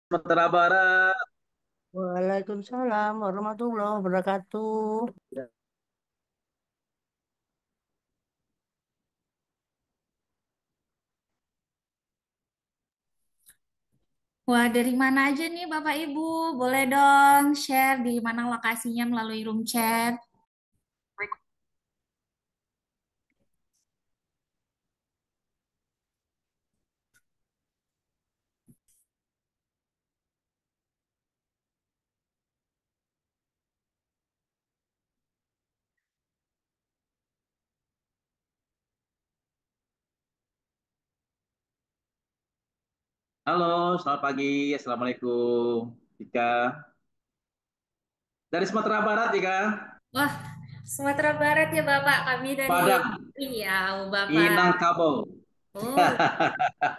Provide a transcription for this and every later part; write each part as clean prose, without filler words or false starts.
Sumatera Barat. Waalaikumsalam warahmatullahi wabarakatuh. Wah, dari mana aja nih Bapak Ibu? Boleh dong share di mana lokasinya melalui room chat. Halo, selamat pagi. Assalamualaikum. Ika. Dari Sumatera Barat, Ika. Wah, Sumatera Barat ya Bapak. Kami dari Padang, Riau, Bapak. Minangkabau. Oh,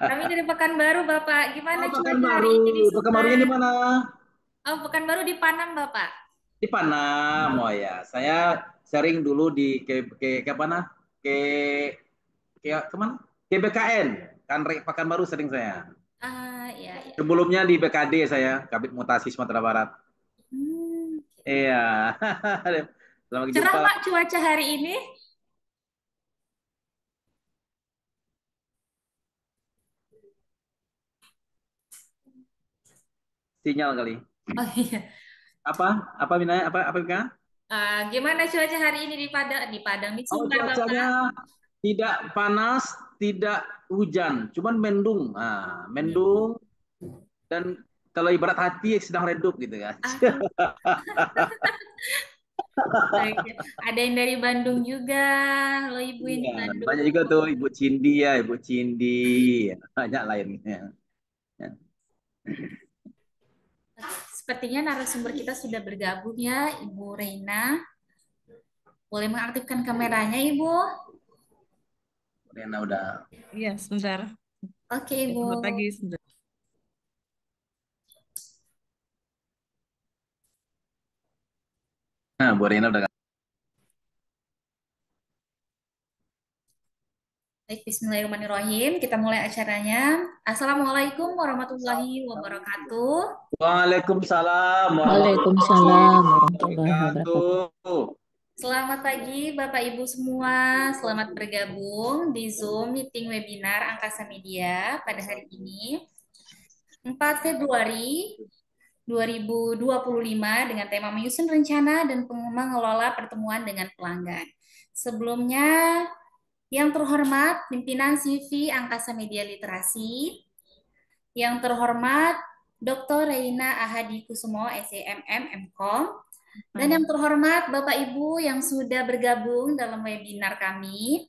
kami dari Pekanbaru, Bapak. Gimana Oh, cuaca hari Pekanbaru. ini di Sumbar? Pekanbarunya di mana? Oh, Pekanbaru di Panang, Bapak. Di Panam. Oh ya, saya sering dulu di ke apa nah? Ke kemana? Ke BKN. Kan Pekanbaru sering saya. Ah, ya, ya. Sebelumnya di BKD saya, Kabit Mutasi Sumatera Barat. Hmm. Iya. Selamat Cerah, jumpa. Pak, cuaca hari ini. Sinyal kali. Oh iya. Apa? Apa Minaya? Apa Mika? Gimana cuaca hari ini di Padang? Di Padang, di Oh, Sumbar, Bapak. cuacanya tidak panas, tidak hujan, cuman mendung. Hmm. Mendung dan kalau ibarat hati sedang redup gitu kan. Aduh. Oke. Ada yang dari Bandung juga. Lo ibu yang Iya, di banyak juga Bandung. tuh Ibu Cindi ya, Ibu Cindi, ya, banyak lainnya. Ya. Sepertinya narasumber kita sudah bergabung ya, Ibu Reina. Boleh mengaktifkan kameranya, Ibu? Rena udah. Iya, sebentar. Oke, Ibu. Selamat pagi, sebentar. Nah, Bu Rena udah. Baik, Bismillahirrahmanirrahim. Kita mulai acaranya. Assalamualaikum warahmatullahi wabarakatuh. Waalaikumsalam warahmatullahi Waalaikumsalam warahmatullahi wabarakatuh. wabarakatuh. Selamat pagi, Bapak Ibu semua. Selamat bergabung di Zoom meeting webinar Angkasa Media pada hari ini, 4 Februari 2025 dengan tema menyusun rencana dan mengelola pertemuan dengan pelanggan. Sebelumnya, yang terhormat pimpinan CV Angkasa Media Literasi, yang terhormat Dr. Reina Ahadi Kusumo, SEMM, MKOM, dan yang terhormat Bapak Ibu yang sudah bergabung dalam webinar kami.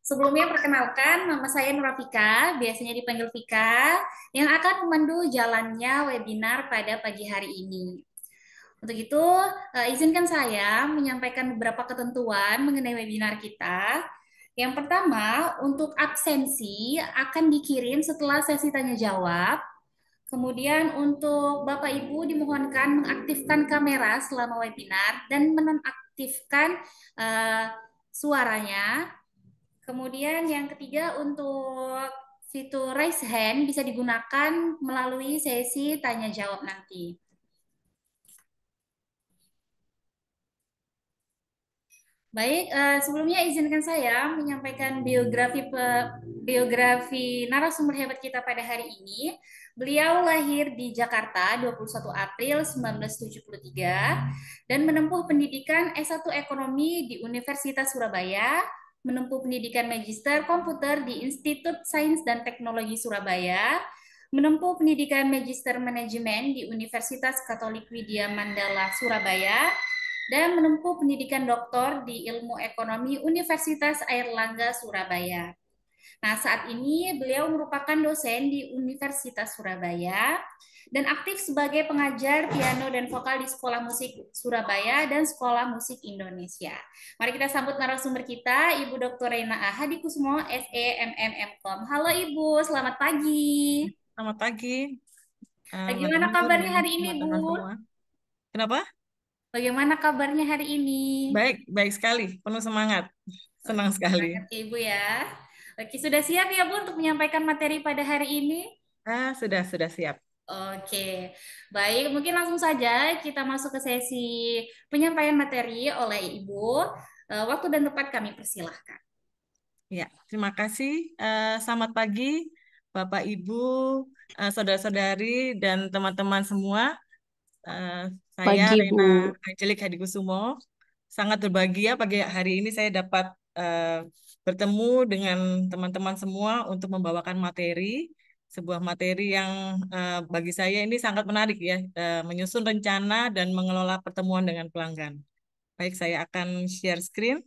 Sebelumnya perkenalkan, nama saya Nurafika, biasanya dipanggil Vika, yang akan memandu jalannya webinar pada pagi hari ini. Untuk itu, izinkan saya menyampaikan beberapa ketentuan mengenai webinar kita. Yang pertama, untuk absensi akan dikirim setelah sesi tanya jawab. Kemudian untuk Bapak Ibu dimohonkan mengaktifkan kamera selama webinar dan menonaktifkan suaranya. Kemudian yang ketiga untuk fitur raise hand bisa digunakan melalui sesi tanya jawab nanti. Baik, sebelumnya izinkan saya menyampaikan biografi narasumber hebat kita pada hari ini. Beliau lahir di Jakarta 21 April 1973 dan menempuh pendidikan S1 Ekonomi di Universitas Surabaya, menempuh pendidikan Magister Komputer di Institut Sains dan Teknologi Surabaya, menempuh pendidikan Magister Manajemen di Universitas Katolik Widya Mandala Surabaya, dan menempuh pendidikan doktor di Ilmu Ekonomi Universitas Airlangga Surabaya. Nah, saat ini beliau merupakan dosen di Universitas Surabaya dan aktif sebagai pengajar piano dan vokal di Sekolah Musik Surabaya dan Sekolah Musik Indonesia. Mari kita sambut narasumber kita, Ibu Dr. Reina Ahadi Kusmo, SEMMM.com. Halo Ibu, selamat pagi. Selamat pagi, Mbak Bagaimana Nur kabarnya dan hari ini, teman-teman Bu? semua. Kenapa? Bagaimana kabarnya hari ini? Baik, baik sekali. Penuh semangat. Oke, Senang sekali. semangat ya, Ibu ya. Oke, sudah siap ya Bu untuk menyampaikan materi pada hari ini? Sudah siap. Oke, baik. Mungkin langsung saja kita masuk ke sesi penyampaian materi oleh Ibu. Waktu dan tempat kami persilahkan. Ya, terima kasih. Selamat pagi, Bapak, Ibu, saudara-saudari, dan teman-teman semua. Saya Pagi, Bu. Rena Angelik Hadikusumo. Sangat berbahagia pagi hari ini saya dapat bertemu dengan teman-teman semua untuk membawakan materi, sebuah materi yang bagi saya ini sangat menarik ya, menyusun rencana dan mengelola pertemuan dengan pelanggan. Baik, saya akan share screen.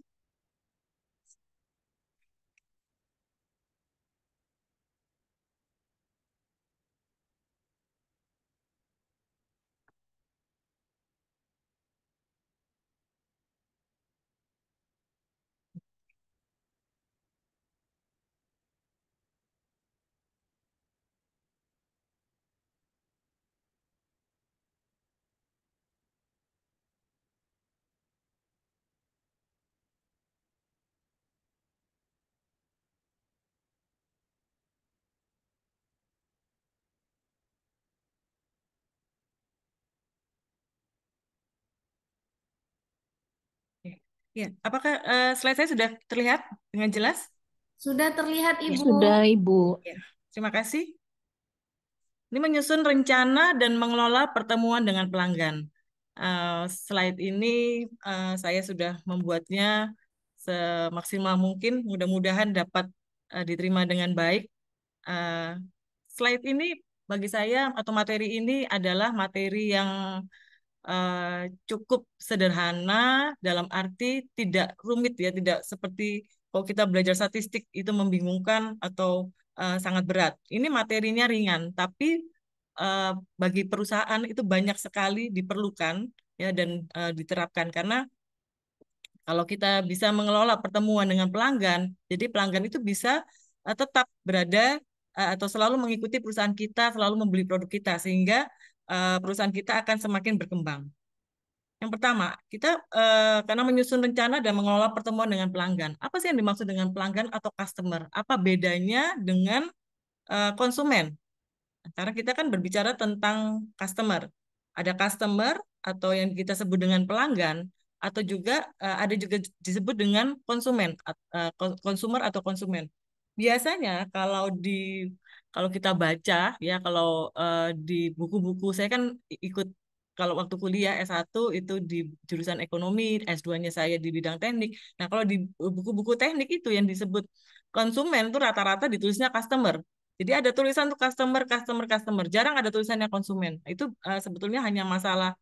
Ya, apakah slide saya sudah terlihat dengan jelas? Sudah terlihat, Ibu. Sudah, Ibu. Ya, terima kasih. Ini menyusun rencana dan mengelola pertemuan dengan pelanggan. Slide ini saya sudah membuatnya semaksimal mungkin, mudah-mudahan dapat diterima dengan baik. Slide ini bagi saya atau materi ini adalah materi yang cukup sederhana dalam arti tidak rumit ya, tidak seperti kalau kita belajar statistik itu membingungkan atau sangat berat. Ini materinya ringan, tapi eh, bagi perusahaan itu banyak sekali diperlukan ya dan diterapkan karena kalau kita bisa mengelola pertemuan dengan pelanggan, jadi pelanggan itu bisa tetap berada atau selalu mengikuti perusahaan kita, selalu membeli produk kita sehingga perusahaan kita akan semakin berkembang. Yang pertama, kita karena menyusun rencana dan mengelola pertemuan dengan pelanggan. Apa sih yang dimaksud dengan pelanggan atau customer? Apa bedanya dengan konsumen? Karena kita kan berbicara tentang customer. Ada customer atau yang kita sebut dengan pelanggan, atau juga ada juga disebut dengan konsumen, consumer atau konsumen. Biasanya kalau kita baca ya kalau di buku-buku saya kan ikut kalau waktu kuliah S1 itu di jurusan ekonomi, S2-nya saya di bidang teknik. Nah, kalau di buku-buku teknik itu yang disebut konsumen itu rata-rata ditulisnya customer. Jadi ada tulisan untuk customer, customer, customer. Jarang ada tulisannya konsumen. Itu sebetulnya hanya masalah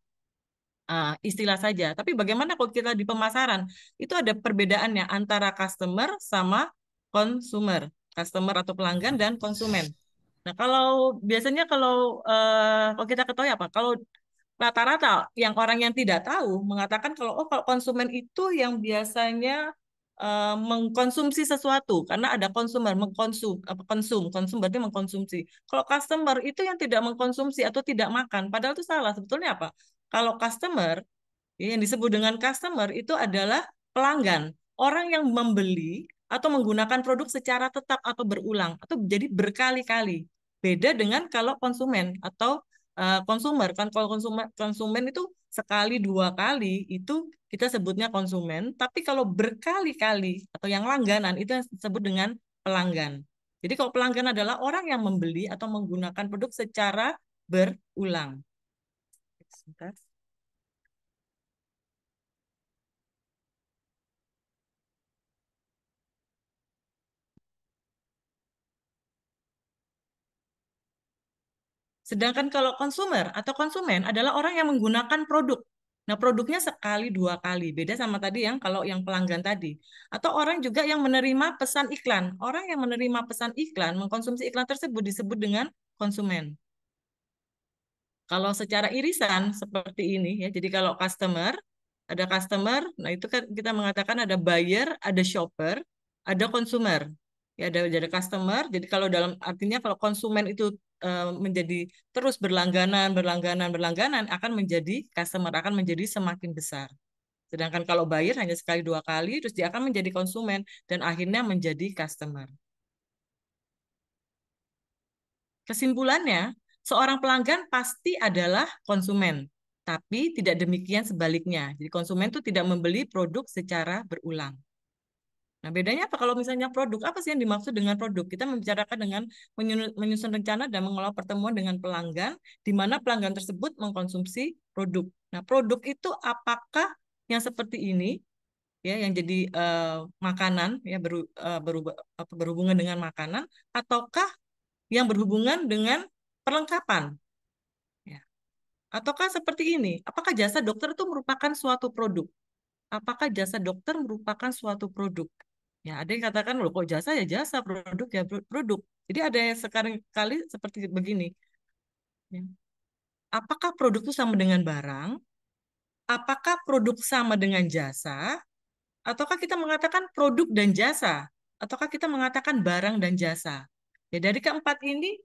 istilah saja. Tapi bagaimana kalau kita di pemasaran? Itu ada perbedaannya antara customer sama consumer. Customer atau pelanggan dan konsumen. Nah, kalau biasanya kalau kita ketahui apa? Kalau rata-rata yang orang yang tidak tahu mengatakan kalau konsumen itu yang biasanya mengkonsumsi sesuatu karena ada konsumer konsum berarti mengkonsumsi. Kalau customer itu yang tidak mengkonsumsi atau tidak makan, padahal itu salah. Sebetulnya apa? Kalau customer ya, yang disebut dengan customer itu adalah pelanggan, orang yang membeli atau menggunakan produk secara tetap atau berulang atau jadi berkali-kali. Beda dengan kalau konsumen atau konsumer kan kalau konsumen itu sekali dua kali itu kita sebutnya konsumen, tapi kalau berkali-kali atau yang langganan itu yang disebut dengan pelanggan. Jadi kalau pelanggan adalah orang yang membeli atau menggunakan produk secara berulang. Sebentar. Sedangkan kalau consumer atau konsumen adalah orang yang menggunakan produk. Nah, produknya sekali dua kali, beda sama tadi yang kalau yang pelanggan tadi. Atau orang juga yang menerima pesan iklan. Orang yang menerima pesan iklan, mengkonsumsi iklan tersebut disebut dengan konsumen. Kalau secara irisan seperti ini ya, jadi kalau ada customer, nah itu kan kita mengatakan ada buyer, ada shopper, ada consumer. Ya ada customer. Jadi kalau dalam artinya kalau konsumen itu menjadi terus berlangganan akan menjadi customer, akan menjadi semakin besar. Sedangkan kalau buyer hanya sekali dua kali, terus dia akan menjadi konsumen dan akhirnya menjadi customer. Kesimpulannya, seorang pelanggan pasti adalah konsumen, tapi tidak demikian sebaliknya. Jadi konsumen itu tidak membeli produk secara berulang. Nah, bedanya apa kalau misalnya produk? Apa sih yang dimaksud dengan produk? Kita membicarakan dengan menyusun rencana dan mengelola pertemuan dengan pelanggan, di mana pelanggan tersebut mengkonsumsi produk. Nah, produk itu apakah yang seperti ini, ya, yang jadi makanan, ya, berhubungan dengan makanan, ataukah yang berhubungan dengan perlengkapan? Ya. Ataukah seperti ini? Apakah jasa dokter itu merupakan suatu produk? Apakah jasa dokter merupakan suatu produk? Ya, ada yang katakan, loh kok jasa ya jasa, produk ya produk. Jadi ada yang sekarang kali seperti begini. Ya. Apakah produk itu sama dengan barang? Apakah produk sama dengan jasa? Ataukah kita mengatakan produk dan jasa? Ataukah kita mengatakan barang dan jasa? Ya, dari keempat ini,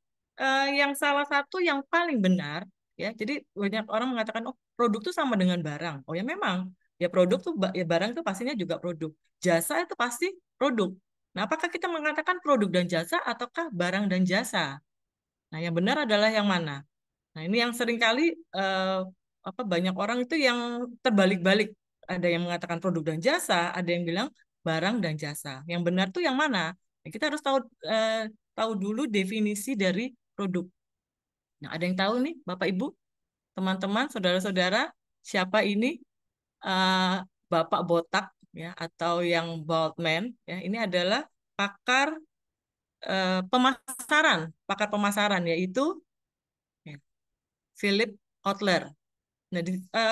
yang salah satu yang paling benar, ya. Jadi banyak orang mengatakan, oh, produk itu sama dengan barang. Oh ya, memang. Ya, produk tuh, ya, barang itu pastinya juga produk. Jasa itu pasti produk. Nah, apakah kita mengatakan produk dan jasa ataukah barang dan jasa? Nah, yang benar adalah yang mana? Nah, ini yang seringkali banyak orang itu yang terbalik-balik. Ada yang mengatakan produk dan jasa, ada yang bilang barang dan jasa. Yang benar tuh yang mana? Nah, kita harus tahu dulu definisi dari produk. Nah, ada yang tahu nih, Bapak Ibu, teman-teman, saudara-saudara, siapa ini eh, Bapak Botak, ya, atau yang bald man? Ya, ini adalah pakar pakar pemasaran, yaitu, ya, Philip Kotler. Nah,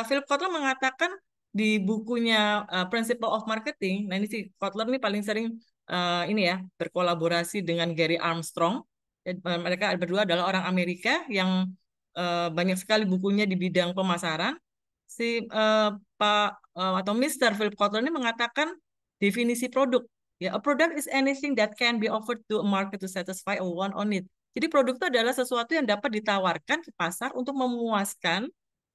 Philip Kotler mengatakan di bukunya Principle of Marketing. Nah, ini si Kotler ini paling sering ini ya, berkolaborasi dengan Gary Armstrong. Mereka berdua adalah orang Amerika yang banyak sekali bukunya di bidang pemasaran. Si Pak atau Mr. Philip Kotler ini mengatakan definisi produk. Ya, a product is anything that can be offered to a market to satisfy a want on it. Jadi produk itu adalah sesuatu yang dapat ditawarkan ke pasar untuk memuaskan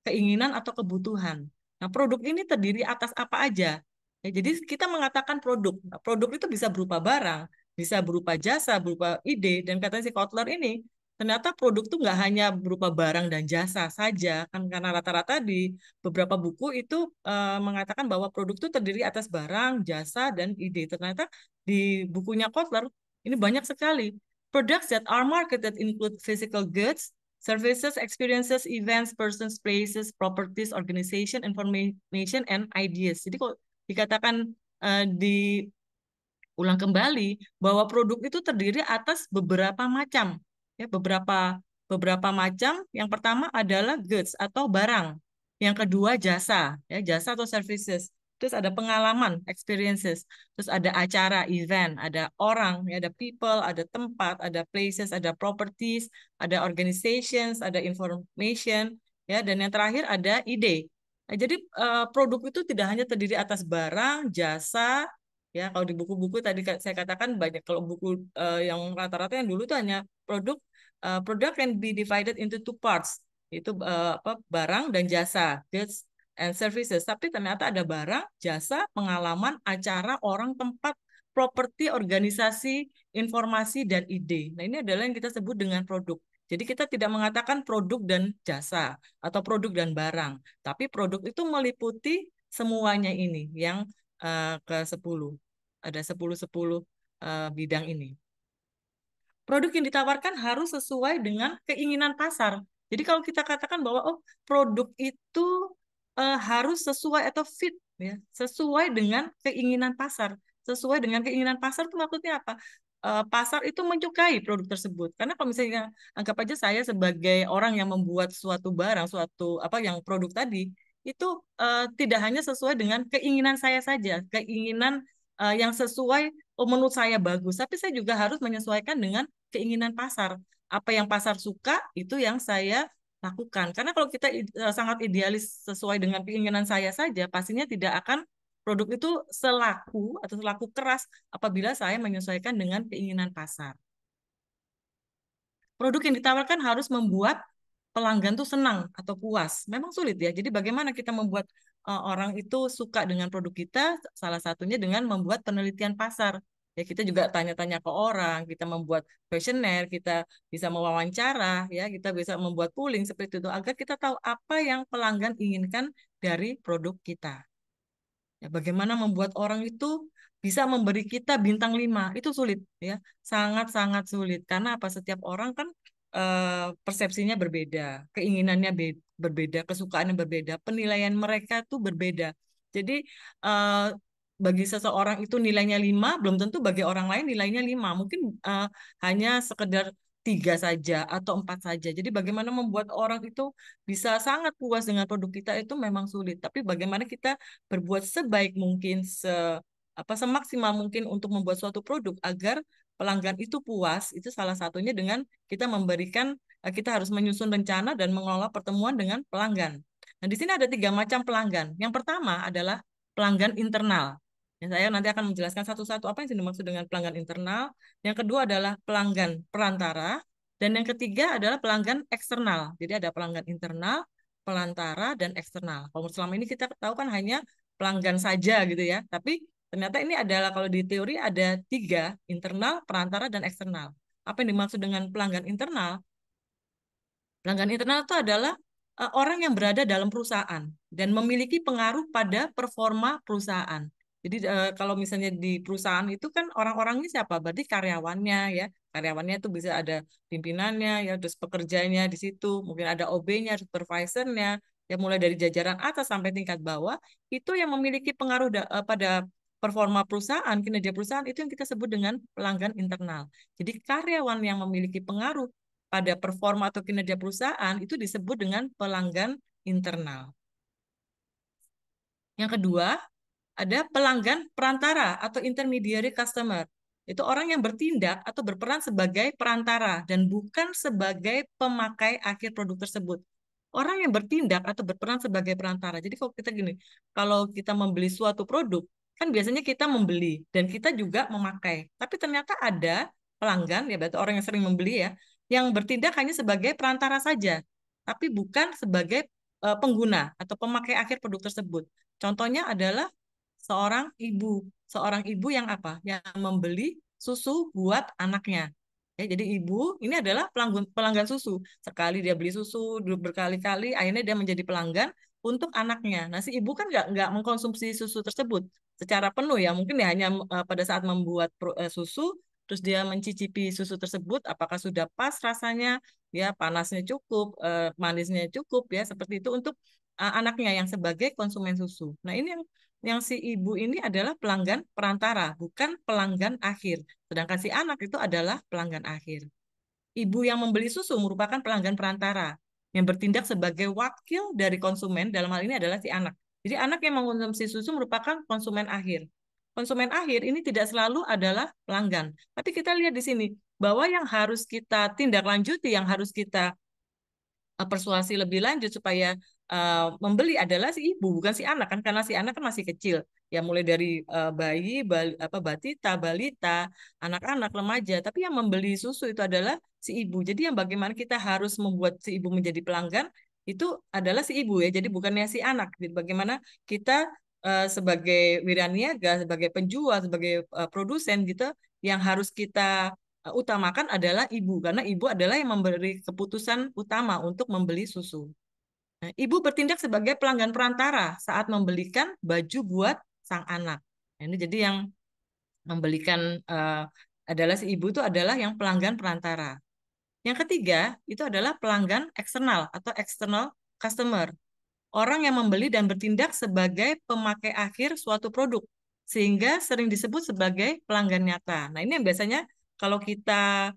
keinginan atau kebutuhan. Nah, produk ini terdiri atas apa aja? Ya, jadi kita mengatakan produk. Nah, produk itu bisa berupa barang, bisa berupa jasa, berupa ide. Dan kata si Kotler ini, ternyata produk itu nggak hanya berupa barang dan jasa saja, kan, karena rata-rata di beberapa buku itu mengatakan bahwa produk itu terdiri atas barang, jasa, dan ide. Ternyata di bukunya Kotler ini banyak sekali. Products that are marketed include physical goods, services, experiences, events, persons, places, properties, organization, information, and ideas. Jadi kok dikatakan diulang kembali bahwa produk itu terdiri atas beberapa macam, ya, beberapa macam. Yang pertama adalah goods atau barang. Yang kedua jasa, ya, jasa atau services. Terus ada pengalaman, experiences. Terus ada acara, event, ada orang, ya, ada people, ada tempat, ada places, ada properties, ada organizations, ada information, ya, dan yang terakhir ada ide. Nah, jadi produk itu tidak hanya terdiri atas barang, jasa, ya. Kalau di buku-buku tadi saya katakan banyak. Kalau buku yang rata-rata yang dulu itu hanya produk, product can be divided into two parts, itu barang dan jasa, goods and services. Tapi ternyata ada barang, jasa, pengalaman, acara, orang, tempat, properti, organisasi, informasi, dan ide. Nah, ini adalah yang kita sebut dengan produk. Jadi kita tidak mengatakan produk dan jasa atau produk dan barang, tapi produk itu meliputi semuanya ini yang ke-10. Ada 10 bidang ini. Produk yang ditawarkan harus sesuai dengan keinginan pasar. Jadi kalau kita katakan bahwa, oh, produk itu harus sesuai atau fit, ya, sesuai dengan keinginan pasar. Sesuai dengan keinginan pasar itu maksudnya apa? Pasar itu menyukai produk tersebut. Karena kalau misalnya anggap aja saya sebagai orang yang membuat suatu barang, suatu yang produk tadi, itu tidak hanya sesuai dengan keinginan saya saja, keinginan yang sesuai, oh, menurut saya bagus, tapi saya juga harus menyesuaikan dengan keinginan pasar. Apa yang pasar suka, itu yang saya lakukan. Karena kalau kita sangat idealis sesuai dengan keinginan saya saja, pastinya tidak akan produk itu selaku atau selaku keras apabila saya menyesuaikan dengan keinginan pasar. Produk yang ditawarkan harus membuat pelanggan tuh senang atau puas. Memang sulit ya. Jadi bagaimana kita membuat orang itu suka dengan produk kita? Salah satunya dengan membuat penelitian pasar. Ya kita juga tanya-tanya ke orang, kita membuat questionnaire, kita bisa mewawancara, ya kita bisa membuat polling seperti itu agar kita tahu apa yang pelanggan inginkan dari produk kita. Ya, bagaimana membuat orang itu bisa memberi kita bintang 5 itu sulit ya, sangat-sangat sulit karena apa setiap orang kan persepsinya berbeda, keinginannya berbeda, kesukaannya berbeda, penilaian mereka tuh berbeda. Jadi eh, bagi seseorang itu nilainya 5 belum tentu bagi orang lain nilainya 5. Mungkin hanya sekedar 3 saja atau 4 saja. Jadi bagaimana membuat orang itu bisa sangat puas dengan produk kita itu memang sulit. Tapi bagaimana kita berbuat sebaik mungkin, semaksimal mungkin untuk membuat suatu produk agar pelanggan itu puas, itu salah satunya dengan kita kita harus menyusun rencana dan mengelola pertemuan dengan pelanggan. Nah, di sini ada 3 macam pelanggan. Yang pertama adalah pelanggan internal. Ya, saya nanti akan menjelaskan satu-satu apa yang dimaksud dengan pelanggan internal. Yang kedua adalah pelanggan perantara. Dan yang ketiga adalah pelanggan eksternal. Jadi ada pelanggan internal, pelantara, dan eksternal. Kalau selama ini kita tahu kan hanya pelanggan saja gitu ya. Tapi ternyata ini adalah kalau di teori ada 3, internal, perantara, dan eksternal. Apa yang dimaksud dengan pelanggan internal? Pelanggan internal itu adalah orang yang berada dalam perusahaan dan memiliki pengaruh pada performa perusahaan. Jadi kalau misalnya di perusahaan itu kan orang-orangnya siapa? Berarti karyawannya ya. Karyawannya itu bisa ada pimpinannya ya, terus pekerjanya di situ, mungkin ada OB-nya, supervisornya, ya mulai dari jajaran atas sampai tingkat bawah, itu yang memiliki pengaruh pada performa perusahaan, kinerja perusahaan itu yang kita sebut dengan pelanggan internal. Jadi karyawan yang memiliki pengaruh pada performa atau kinerja perusahaan itu disebut dengan pelanggan internal. Yang kedua, ada pelanggan perantara atau intermediary customer. Itu orang yang bertindak atau berperan sebagai perantara dan bukan sebagai pemakai akhir produk tersebut. Orang yang bertindak atau berperan sebagai perantara. Jadi kalau kita gini, kalau kita membeli suatu produk, kan biasanya kita membeli dan kita juga memakai. Tapi ternyata ada pelanggan, ya berarti orang yang sering membeli ya, yang bertindak hanya sebagai perantara saja, tapi bukan sebagai pengguna atau pemakai akhir produk tersebut. Contohnya adalah seorang ibu yang apa? Yang membeli susu buat anaknya. Ya, jadi ibu ini adalah pelanggan susu. Sekali dia beli susu, berkali-kali, akhirnya dia menjadi pelanggan untuk anaknya. Nah, si ibu kan nggak mengkonsumsi susu tersebut secara penuh ya. Mungkin dia hanya pada saat membuat susu, terus dia mencicipi susu tersebut, apakah sudah pas rasanya, ya panasnya cukup, manisnya cukup, ya seperti itu untuk anaknya yang sebagai konsumen susu. Nah, ini yang si ibu ini adalah pelanggan perantara, bukan pelanggan akhir. Sedangkan si anak itu adalah pelanggan akhir. Ibu yang membeli susu merupakan pelanggan perantara yang bertindak sebagai wakil dari konsumen, dalam hal ini adalah si anak. Jadi anak yang mengkonsumsi susu merupakan konsumen akhir. Konsumen akhir ini tidak selalu adalah pelanggan. Tapi kita lihat di sini bahwa yang harus kita tindak lanjuti, yang harus kita persuasi lebih lanjut supaya membeli adalah si ibu, bukan si anak kan, karena si anak kan masih kecil ya, mulai dari bayi, batita, balita, anak-anak, remaja, tapi yang membeli susu itu adalah si ibu. Jadi yang bagaimana kita harus membuat si ibu menjadi pelanggan itu adalah si ibu ya, jadi bukannya si anak. Jadi bagaimana kita sebagai wiraniaga, sebagai penjual, sebagai produsen gitu, yang harus kita utamakan adalah ibu, karena ibu adalah yang memberi keputusan utama untuk membeli susu. Nah, ibu bertindak sebagai pelanggan perantara saat membelikan baju buat sang anak. Nah, ini jadi yang membelikan adalah si ibu itu adalah yang pelanggan perantara. Yang ketiga itu adalah pelanggan eksternal atau external customer. Orang yang membeli dan bertindak sebagai pemakai akhir suatu produk, sehingga sering disebut sebagai pelanggan nyata. Nah, ini yang biasanya kalau kita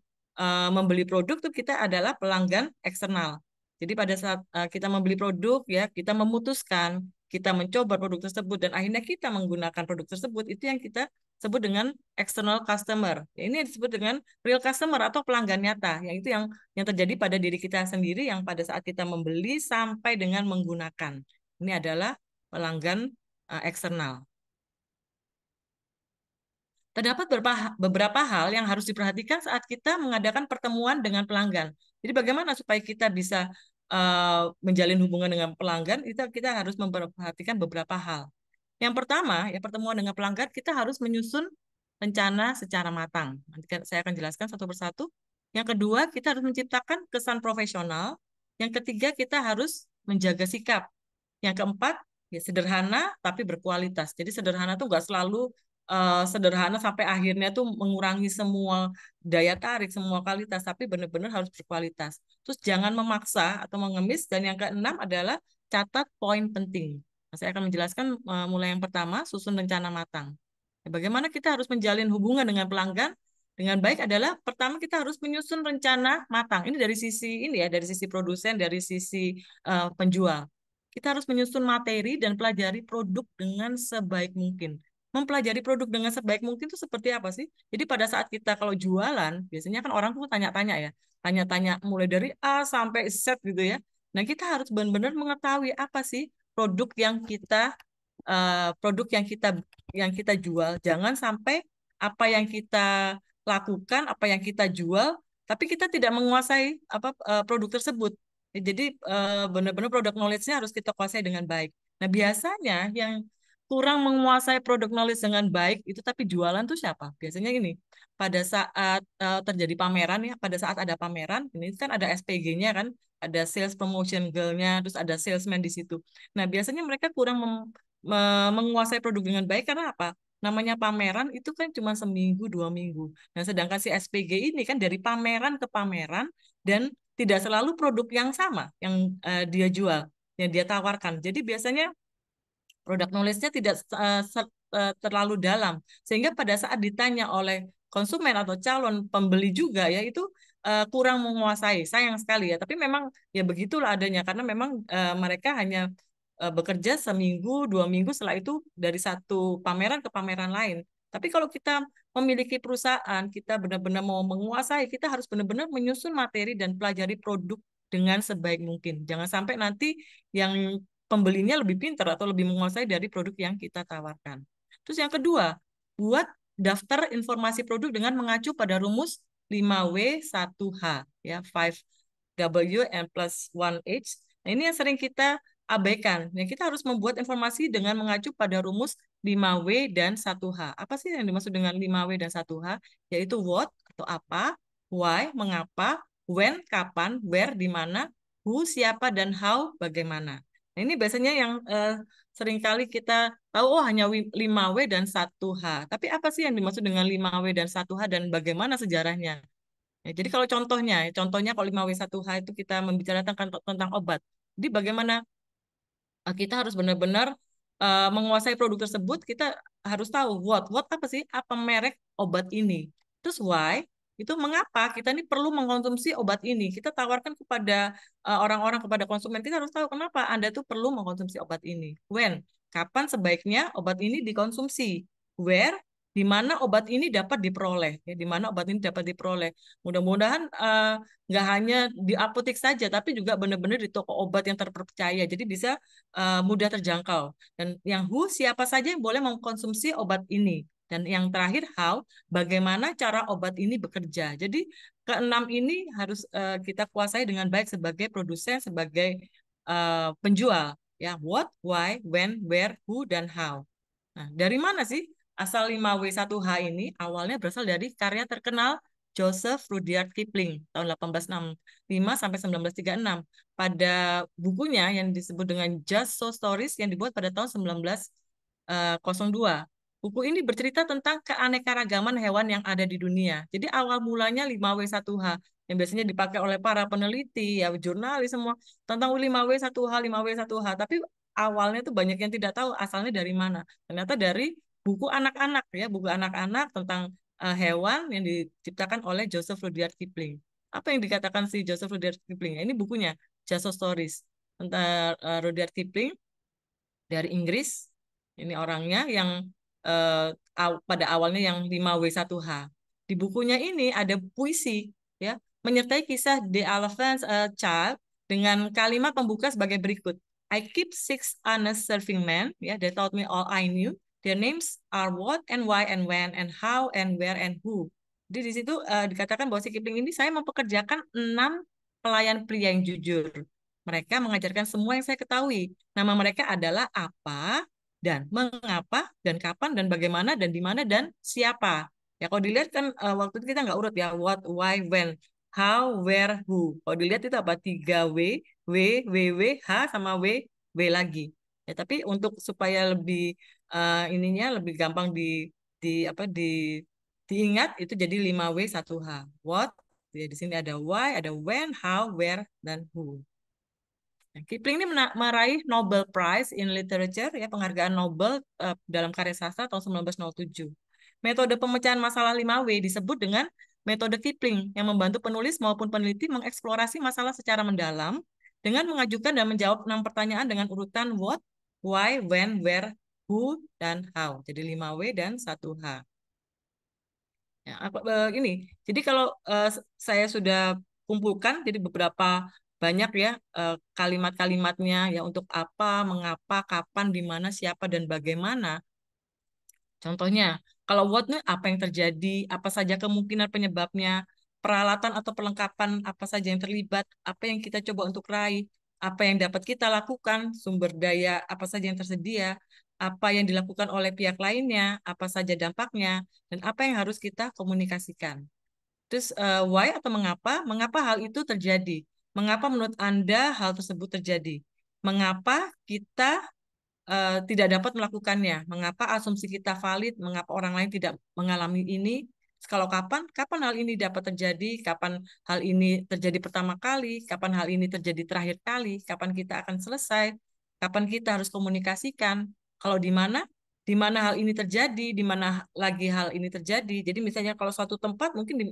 membeli produk tuh kita adalah pelanggan eksternal. Jadi pada saat kita membeli produk ya, kita memutuskan, kita mencoba produk tersebut dan akhirnya kita menggunakan produk tersebut, itu yang kita sebut dengan external customer. Ya, ini disebut dengan real customer atau pelanggan nyata. Yang itu yang terjadi pada diri kita sendiri yang pada saat kita membeli sampai dengan menggunakan. Ini adalah pelanggan eksternal. Terdapat beberapa hal yang harus diperhatikan saat kita mengadakan pertemuan dengan pelanggan. Jadi bagaimana supaya kita bisa menjalin hubungan dengan pelanggan, itu kita harus memperhatikan beberapa hal. Yang pertama, ya pertemuan dengan pelanggan, kita harus menyusun rencana secara matang. Nanti saya akan jelaskan satu persatu. Yang kedua, kita harus menciptakan kesan profesional. Yang ketiga, kita harus menjaga sikap. Yang keempat, ya sederhana tapi berkualitas. Jadi sederhana tuh nggak selalu sederhana sampai akhirnya tuh mengurangi semua daya tarik, semua kualitas, tapi benar-benar harus berkualitas. Terus jangan memaksa atau mengemis. Dan yang keenam adalah catat poin penting. Nah, saya akan menjelaskan mulai yang pertama, susun rencana matang. Bagaimana kita harus menjalin hubungan dengan pelanggan dengan baik adalah pertama kita harus menyusun rencana matang. Ini dari sisi ini ya, dari sisi produsen, dari sisi penjual. Kita harus menyusun materi dan pelajari produk dengan sebaik mungkin. Mempelajari produk dengan sebaik mungkin itu seperti apa sih? Jadi pada saat kita kalau jualan, biasanya kan orang tuh tanya-tanya ya, tanya-tanya mulai dari A sampai Z gitu ya. Nah, kita harus benar-benar mengetahui apa sih produk yang kita jual. Jangan sampai apa yang kita lakukan, apa yang kita jual, tapi kita tidak menguasai produk tersebut. Jadi benar-benar produk knowledge-nya harus kita kuasai dengan baik. Nah, biasanya yang kurang menguasai produk knowledge dengan baik itu tapi jualan tuh siapa? Biasanya ini pada saat terjadi pameran ya, pada saat ada pameran, ini kan ada SPG-nya kan, ada sales promotion girl-nya, terus ada salesman di situ. Nah, biasanya mereka kurang menguasai produk dengan baik karena apa? Namanya pameran itu kan cuma seminggu, 2 minggu. Nah, sedangkan si SPG ini kan dari pameran ke pameran dan tidak selalu produk yang sama yang dia jual, yang dia tawarkan. Jadi biasanya produk knowledge-nya tidak terlalu dalam. Sehingga pada saat ditanya oleh konsumen atau calon pembeli juga ya itu kurang menguasai. Sayang sekali ya. Tapi memang ya begitulah adanya karena memang mereka hanya bekerja seminggu, 2 minggu setelah itu dari satu pameran ke pameran lain. Tapi kalau kita memiliki perusahaan, kita benar-benar mau menguasai, kita harus benar-benar menyusun materi dan pelajari produk dengan sebaik mungkin. Jangan sampai nanti yang pembelinya lebih pintar atau lebih menguasai dari produk yang kita tawarkan. Terus yang kedua, buat daftar informasi produk dengan mengacu pada rumus 5W1H, ya, 5W and plus 1H. Nah, ini yang sering kita abaikan. Nah, kita harus membuat informasi dengan mengacu pada rumus 5W dan 1H. Apa sih yang dimaksud dengan 5W dan 1H? Yaitu what, atau apa, why, mengapa, when, kapan, where, di mana, who, siapa, dan how, bagaimana. Nah, ini biasanya yang seringkali kita tahu, oh hanya 5W dan 1H. Tapi apa sih yang dimaksud dengan 5W dan 1H dan bagaimana sejarahnya? Ya, jadi kalau contohnya kalau 5W1H itu kita membicarakan tentang obat. Jadi bagaimana kita harus benar-benar menguasai produk tersebut, kita harus tahu what apa sih, apa merek obat ini. Terus why, itu mengapa kita ini perlu mengkonsumsi obat ini. Kita tawarkan kepada orang-orang, kepada konsumen, kita harus tahu kenapa Anda tuh perlu mengkonsumsi obat ini. When, kapan sebaiknya obat ini dikonsumsi. Where, di mana obat ini dapat diperoleh. Ya, di mana obat ini dapat diperoleh. Mudah-mudahan nggak hanya di apotek saja, tapi juga benar-benar di toko obat yang terpercaya. Jadi bisa mudah terjangkau. Dan yang who, siapa saja yang boleh mengkonsumsi obat ini. Dan yang terakhir how, bagaimana cara obat ini bekerja. Jadi keenam ini harus kita kuasai dengan baik sebagai produsen, sebagai penjual. Ya, what, why, when, where, who, dan how. Nah, dari mana sih asal 5W1H ini? Awalnya berasal dari karya terkenal Joseph Rudyard Kipling tahun 1865 sampai 1936. Pada bukunya yang disebut dengan Just So Stories yang dibuat pada tahun 1902. Buku ini bercerita tentang keanekaragaman hewan yang ada di dunia. Jadi awal mulanya 5W1H yang biasanya dipakai oleh para peneliti, ya jurnalis semua tentang 5W1H, 5W1H. Tapi awalnya tuh banyak yang tidak tahu asalnya dari mana. Ternyata dari buku anak-anak ya, buku anak-anak tentang hewan yang diciptakan oleh Joseph Rudyard Kipling. Apa yang dikatakan si Joseph Rudyard Kipling? Ini bukunya, Just So Stories. Tentang Rudyard Kipling dari Inggris. Ini orangnya yang pada awalnya yang 5W1H. Di bukunya ini ada puisi ya, menyertai kisah The Elephant Child dengan kalimat pembuka sebagai berikut. I keep 6 honest serving men, ya, they taught me all I knew. Their names are what and why and when and how and where and who. Jadi di situ dikatakan bahwa si Kipling ini, saya mempekerjakan 6 pelayan pria yang jujur. Mereka mengajarkan semua yang saya ketahui. Nama mereka adalah apa, dan mengapa dan kapan dan bagaimana dan di mana dan siapa. Ya kalau dilihat kan waktu itu kita nggak urut ya, what, why, when, how, where, who. Kalau dilihat itu apa? 3W, W, W, H sama W lagi. Ya tapi untuk supaya lebih ininya lebih gampang di apa diingat itu jadi 5W 1H. What? Ya, di sini ada why, ada when, how, where, dan who. Nah, Kipling ini meraih Nobel Prize in Literature, ya penghargaan Nobel dalam karya sastra tahun 1907. Metode pemecahan masalah 5W disebut dengan metode Kipling yang membantu penulis maupun peneliti mengeksplorasi masalah secara mendalam dengan mengajukan dan menjawab 6 pertanyaan dengan urutan what, why, when, where, who, dan how. Jadi 5W dan 1H. Ya, ini. Jadi kalau saya sudah kumpulkan jadi beberapa banyak ya kalimat-kalimatnya ya untuk apa, mengapa, kapan, di mana, siapa dan bagaimana. Contohnya, kalau what-nya apa yang terjadi, apa saja kemungkinan penyebabnya, peralatan atau perlengkapan apa saja yang terlibat, apa yang kita coba untuk raih, apa yang dapat kita lakukan, sumber daya apa saja yang tersedia, apa yang dilakukan oleh pihak lainnya, apa saja dampaknya, dan apa yang harus kita komunikasikan. Terus why atau mengapa? Mengapa hal itu terjadi? Mengapa menurut Anda hal tersebut terjadi? Mengapa kita tidak dapat melakukannya? Mengapa asumsi kita valid? Mengapa orang lain tidak mengalami ini? Kalau kapan? Kapan hal ini dapat terjadi? Kapan hal ini terjadi pertama kali? Kapan hal ini terjadi terakhir kali? Kapan kita akan selesai? Kapan kita harus komunikasikan? Kalau di mana? Di mana hal ini terjadi? Di mana lagi hal ini terjadi? Jadi misalnya kalau suatu tempat mungkin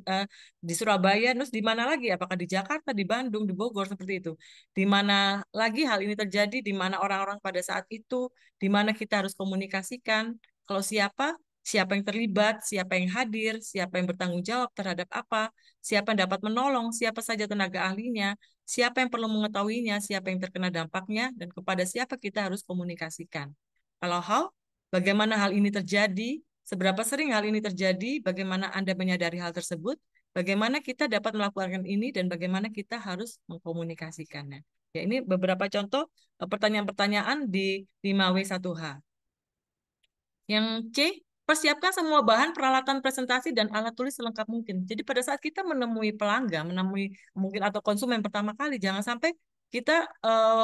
di Surabaya, terus di mana lagi? Apakah di Jakarta, di Bandung, di Bogor seperti itu? Di mana lagi hal ini terjadi, di mana orang-orang pada saat itu, di mana kita harus komunikasikan, kalau siapa yang terlibat, siapa yang hadir, siapa yang bertanggung jawab terhadap apa, siapa yang dapat menolong, siapa saja tenaga ahlinya, siapa yang perlu mengetahuinya, siapa yang terkena dampaknya, dan kepada siapa kita harus komunikasikan. Kalau how, bagaimana hal ini terjadi, seberapa sering hal ini terjadi, bagaimana Anda menyadari hal tersebut, bagaimana kita dapat melakukan ini dan bagaimana kita harus mengkomunikasikannya. Ya, ini beberapa contoh pertanyaan-pertanyaan di 5W1H. Yang C, persiapkan semua bahan peralatan presentasi dan alat tulis selengkap mungkin. Jadi pada saat kita menemui pelanggan, menemui mungkin atau konsumen pertama kali, jangan sampai kita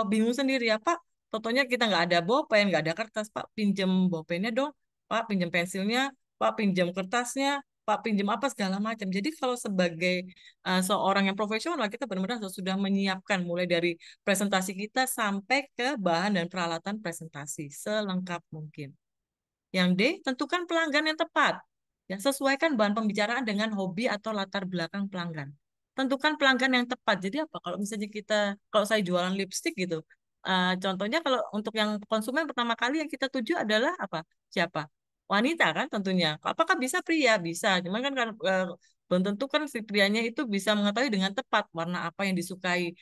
bingung sendiri ya Pak. Contohnya kita nggak ada bolpen, nggak ada kertas, Pak pinjem bolpennya dong, Pak pinjem pensilnya, Pak pinjem kertasnya, Pak pinjem apa segala macam. Jadi kalau sebagai seorang yang profesional kita benar-benar sudah menyiapkan mulai dari presentasi kita sampai ke bahan dan peralatan presentasi selengkap mungkin. Yang D, tentukan pelanggan yang tepat. Ya, sesuaikan bahan pembicaraan dengan hobi atau latar belakang pelanggan. Tentukan pelanggan yang tepat. Jadi apa? Kalau misalnya kalau saya jualan lipstik gitu, contohnya kalau untuk yang konsumen pertama kali yang kita tuju adalah apa? Siapa? Wanita kan tentunya. Apakah bisa pria? Bisa. Cuman kan belum tentu kan si prianya itu bisa mengetahui dengan tepat warna apa yang disukai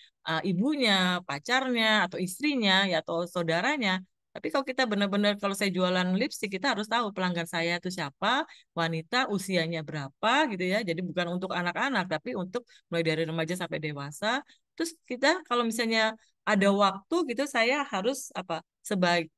ibunya, pacarnya, atau istrinya, ya atau saudaranya. Tapi kalau kita benar-benar, kalau saya jualan lipstik, kita harus tahu pelanggan saya itu siapa, wanita, usianya berapa, gitu ya. Jadi bukan untuk anak-anak, tapi untuk mulai dari remaja sampai dewasa. Terus kita kalau misalnya ada waktu gitu, saya harus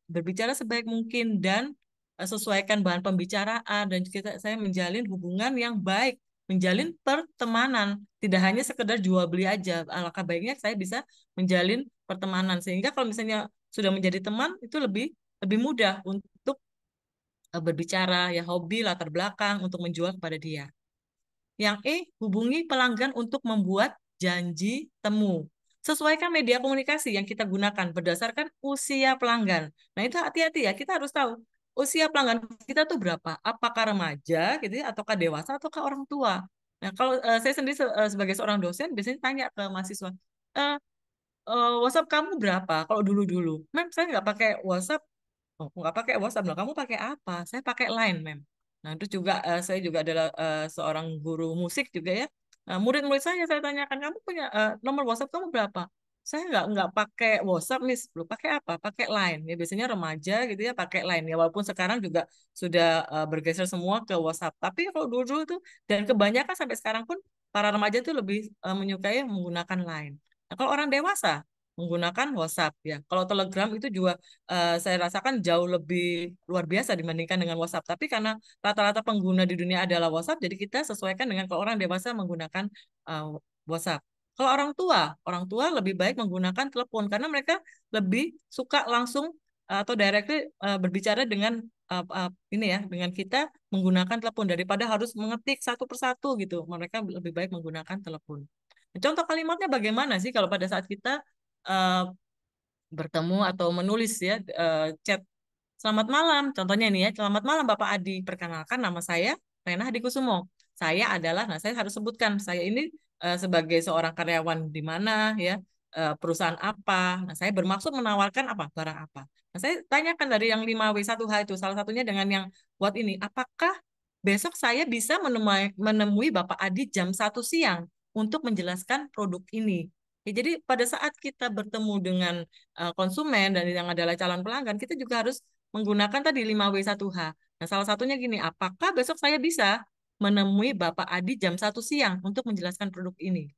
berbicara sebaik mungkin dan sesuaikan bahan pembicaraan dan saya menjalin hubungan yang baik, menjalin pertemanan, tidak hanya sekedar jual beli aja. Alangkah baiknya saya bisa menjalin pertemanan sehingga kalau misalnya sudah menjadi teman itu lebih lebih mudah untuk berbicara ya hobi latar belakang untuk menjual kepada dia. Yang E, hubungi pelanggan untuk membuat janji temu. Sesuaikan media komunikasi yang kita gunakan berdasarkan usia pelanggan. Nah, itu hati-hati ya, kita harus tahu usia pelanggan kita tuh berapa. Apakah remaja gitu ya, ataukah dewasa ataukah orang tua. Nah, kalau saya sendiri sebagai seorang dosen biasanya tanya ke mahasiswa, "Eh, WhatsApp kamu berapa?" Kalau dulu-dulu, "Mem, saya nggak pakai WhatsApp." "Oh, nggak pakai WhatsApp loh. Kamu pakai apa?" "Saya pakai Line, Mem." Nah, itu juga saya juga adalah seorang guru musik juga ya. Nah, murid-murid saya tanyakan, "Kamu punya nomor WhatsApp kamu berapa?" "Saya nggak pakai WhatsApp, Miss." "Belum pakai apa?" "Pakai Line." Ya biasanya remaja gitu ya pakai Line ya. Walaupun sekarang juga sudah bergeser semua ke WhatsApp. Tapi kalau dulu tuh dan kebanyakan sampai sekarang pun para remaja tuh lebih menyukai menggunakan Line. Nah, kalau orang dewasa menggunakan WhatsApp ya. Kalau Telegram itu juga saya rasakan jauh lebih luar biasa dibandingkan dengan WhatsApp. Tapi karena rata-rata pengguna di dunia adalah WhatsApp, jadi kita sesuaikan dengan kalau orang dewasa menggunakan uh, WhatsApp. Kalau orang tua lebih baik menggunakan telepon karena mereka lebih suka langsung atau directly berbicara dengan ini ya, dengan kita menggunakan telepon daripada harus mengetik satu persatu gitu. Mereka lebih baik menggunakan telepon. Contoh kalimatnya bagaimana sih kalau pada saat kita eh, bertemu atau menulis ya chat selamat malam, contohnya ini ya, selamat malam Bapak Adi, perkenalkan nama saya Rena Hadi Kusumo. Saya adalah, nah saya harus sebutkan saya ini sebagai seorang karyawan di mana ya, perusahaan apa. Nah saya bermaksud menawarkan apa, barang apa. Nah saya tanyakan dari yang 5W1H itu, salah satunya dengan yang buat ini, apakah besok saya bisa menemui Bapak Adi jam 1 siang untuk menjelaskan produk ini. Ya, jadi pada saat kita bertemu dengan konsumen dan yang adalah calon pelanggan, kita juga harus menggunakan tadi 5W1H. Nah, salah satunya gini, apakah besok saya bisa menemui Bapak Adi jam 1 siang untuk menjelaskan produk ini?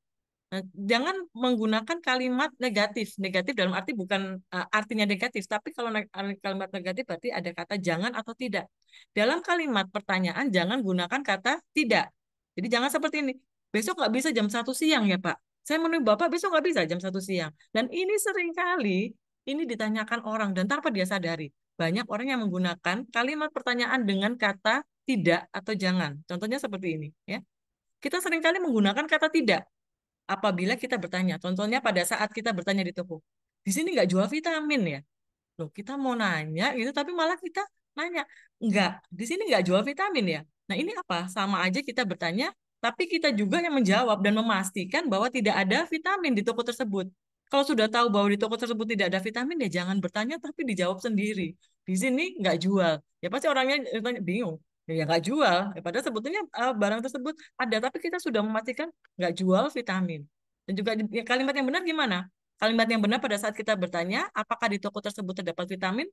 Nah, jangan menggunakan kalimat negatif. Negatif dalam arti bukan artinya negatif, tapi kalau kalimat negatif berarti ada kata jangan atau tidak. Dalam kalimat pertanyaan jangan gunakan kata tidak. Jadi jangan seperti ini. Besok nggak bisa jam 1 siang ya Pak. Saya menemui Bapak besok nggak bisa jam 1 siang. Dan ini seringkali ini ditanyakan orang dan tanpa dia sadari. Banyak orang yang menggunakan kalimat pertanyaan dengan kata tidak atau jangan. Contohnya seperti ini ya. Kita seringkali menggunakan kata tidak apabila kita bertanya. Contohnya pada saat kita bertanya di toko, di sini nggak jual vitamin ya? Loh, kita mau nanya gitu, tapi malah kita nanya, nggak, di sini nggak jual vitamin ya? Nah, ini apa? Sama aja kita bertanya, tapi kita juga yang menjawab dan memastikan bahwa tidak ada vitamin di toko tersebut. Kalau sudah tahu bahwa di toko tersebut tidak ada vitamin, ya jangan bertanya, tapi dijawab sendiri. Di sini nggak jual. Ya pasti orangnya bingung. Ya nggak jual. Ya, padahal sebetulnya barang tersebut ada, tapi kita sudah memastikan nggak jual vitamin. Dan juga ya, kalimat yang benar gimana? Kalimat yang benar pada saat kita bertanya, apakah di toko tersebut terdapat vitamin?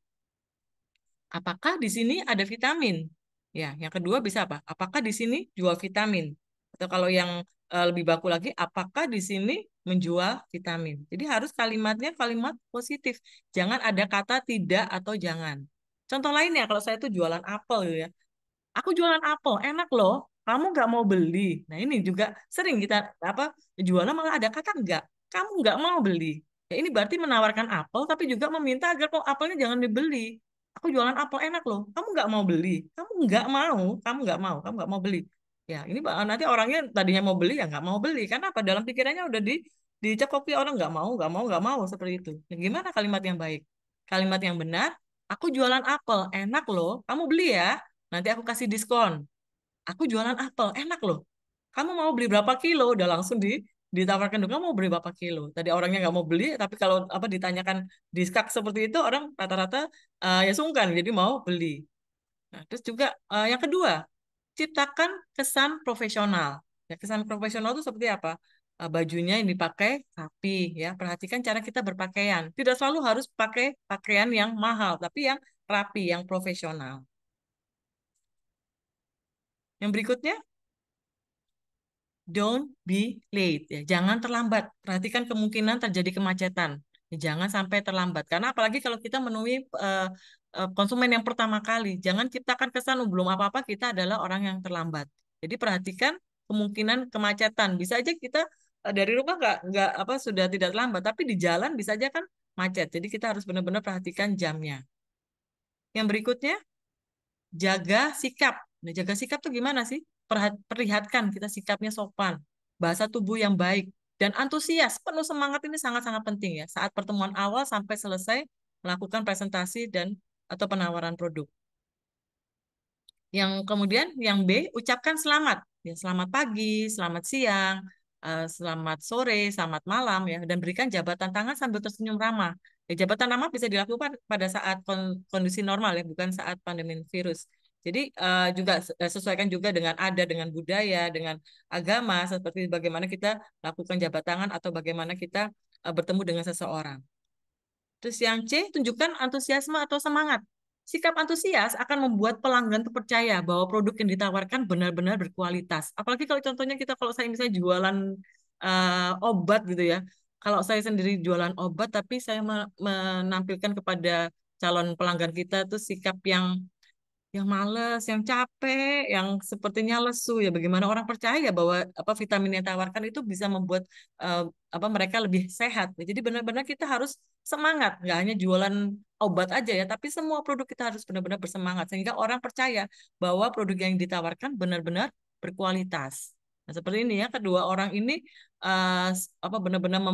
Apakah di sini ada vitamin? Ya, yang kedua bisa apa? Apakah di sini jual vitamin? Atau kalau yang lebih baku lagi, apakah di sini menjual vitamin? Jadi harus kalimatnya kalimat positif. Jangan ada kata tidak atau jangan. Contoh lainnya, kalau saya tuh jualan apel gitu ya. Aku jualan apel, enak loh. Kamu nggak mau beli. Nah ini juga sering kita apa jualan malah ada kata enggak. Kamu nggak mau beli. Ya ini berarti menawarkan apel, tapi juga meminta agar kok apelnya jangan dibeli. Aku jualan apel enak loh. Kamu nggak mau beli. Kamu nggak mau. Kamu nggak mau beli. Ya ini nanti orangnya tadinya mau beli ya nggak mau beli. Karena apa? Dalam pikirannya udah dicekoki orang nggak mau seperti itu. Nah, gimana kalimat yang baik? Kalimat yang benar. Aku jualan apel, enak loh. Kamu beli ya. Nanti aku kasih diskon. Aku jualan apel, enak loh. Kamu mau beli berapa kilo? Udah langsung ditawarkan dulu, kamu mau beli berapa kilo? Tadi orangnya nggak mau beli, tapi kalau apa ditanyakan diskak seperti itu, orang rata-rata ya sungkan, jadi mau beli. Nah, terus juga yang kedua, ciptakan kesan profesional. Ya, kesan profesional itu seperti apa? Bajunya yang dipakai rapi, ya. Perhatikan cara kita berpakaian. Tidak selalu harus pakai pakaian yang mahal, tapi yang rapi, yang profesional. Yang berikutnya, don't be late. Ya, jangan terlambat. Perhatikan kemungkinan terjadi kemacetan. Ya, jangan sampai terlambat. Karena apalagi kalau kita menemui konsumen yang pertama kali, jangan ciptakan kesan belum apa-apa kita adalah orang yang terlambat. Jadi perhatikan kemungkinan kemacetan. Bisa aja kita dari rumah nggak apa sudah tidak terlambat, tapi di jalan bisa aja kan macet. Jadi kita harus benar-benar perhatikan jamnya. Yang berikutnya, jaga sikap. Nah, jaga sikap tuh gimana sih? Perlihatkan kita sikapnya sopan, bahasa tubuh yang baik, dan antusias, penuh semangat ini sangat-sangat penting ya. Saat pertemuan awal sampai selesai melakukan presentasi dan atau penawaran produk. Yang kemudian yang B, ucapkan selamat. Ya, selamat pagi, selamat siang, selamat sore, selamat malam ya, dan berikan jabatan tangan sambil tersenyum ramah. Ya, jabatan ramah bisa dilakukan pada saat kondisi normal ya, bukan saat pandemi virus. Jadi juga sesuaikan juga dengan adat, dengan budaya, dengan agama, seperti bagaimana kita lakukan jabat tangan atau bagaimana kita bertemu dengan seseorang. Terus yang C, tunjukkan antusiasme atau semangat. Sikap antusias akan membuat pelanggan tuh percaya bahwa produk yang ditawarkan benar-benar berkualitas. Apalagi kalau contohnya kita kalau saya misalnya jualan obat gitu ya, kalau saya sendiri jualan obat, tapi saya menampilkan kepada calon pelanggan kita tuh sikap yang males, yang capek, yang sepertinya lesu ya. Bagaimana orang percaya bahwa apa vitamin yang ditawarkan itu bisa membuat eh, apa mereka lebih sehat. Jadi benar-benar kita harus semangat, nggak hanya jualan obat aja ya, tapi semua produk kita harus benar-benar bersemangat sehingga orang percaya bahwa produk yang ditawarkan benar-benar berkualitas. Nah, seperti ini ya, kedua orang ini apa benar-benar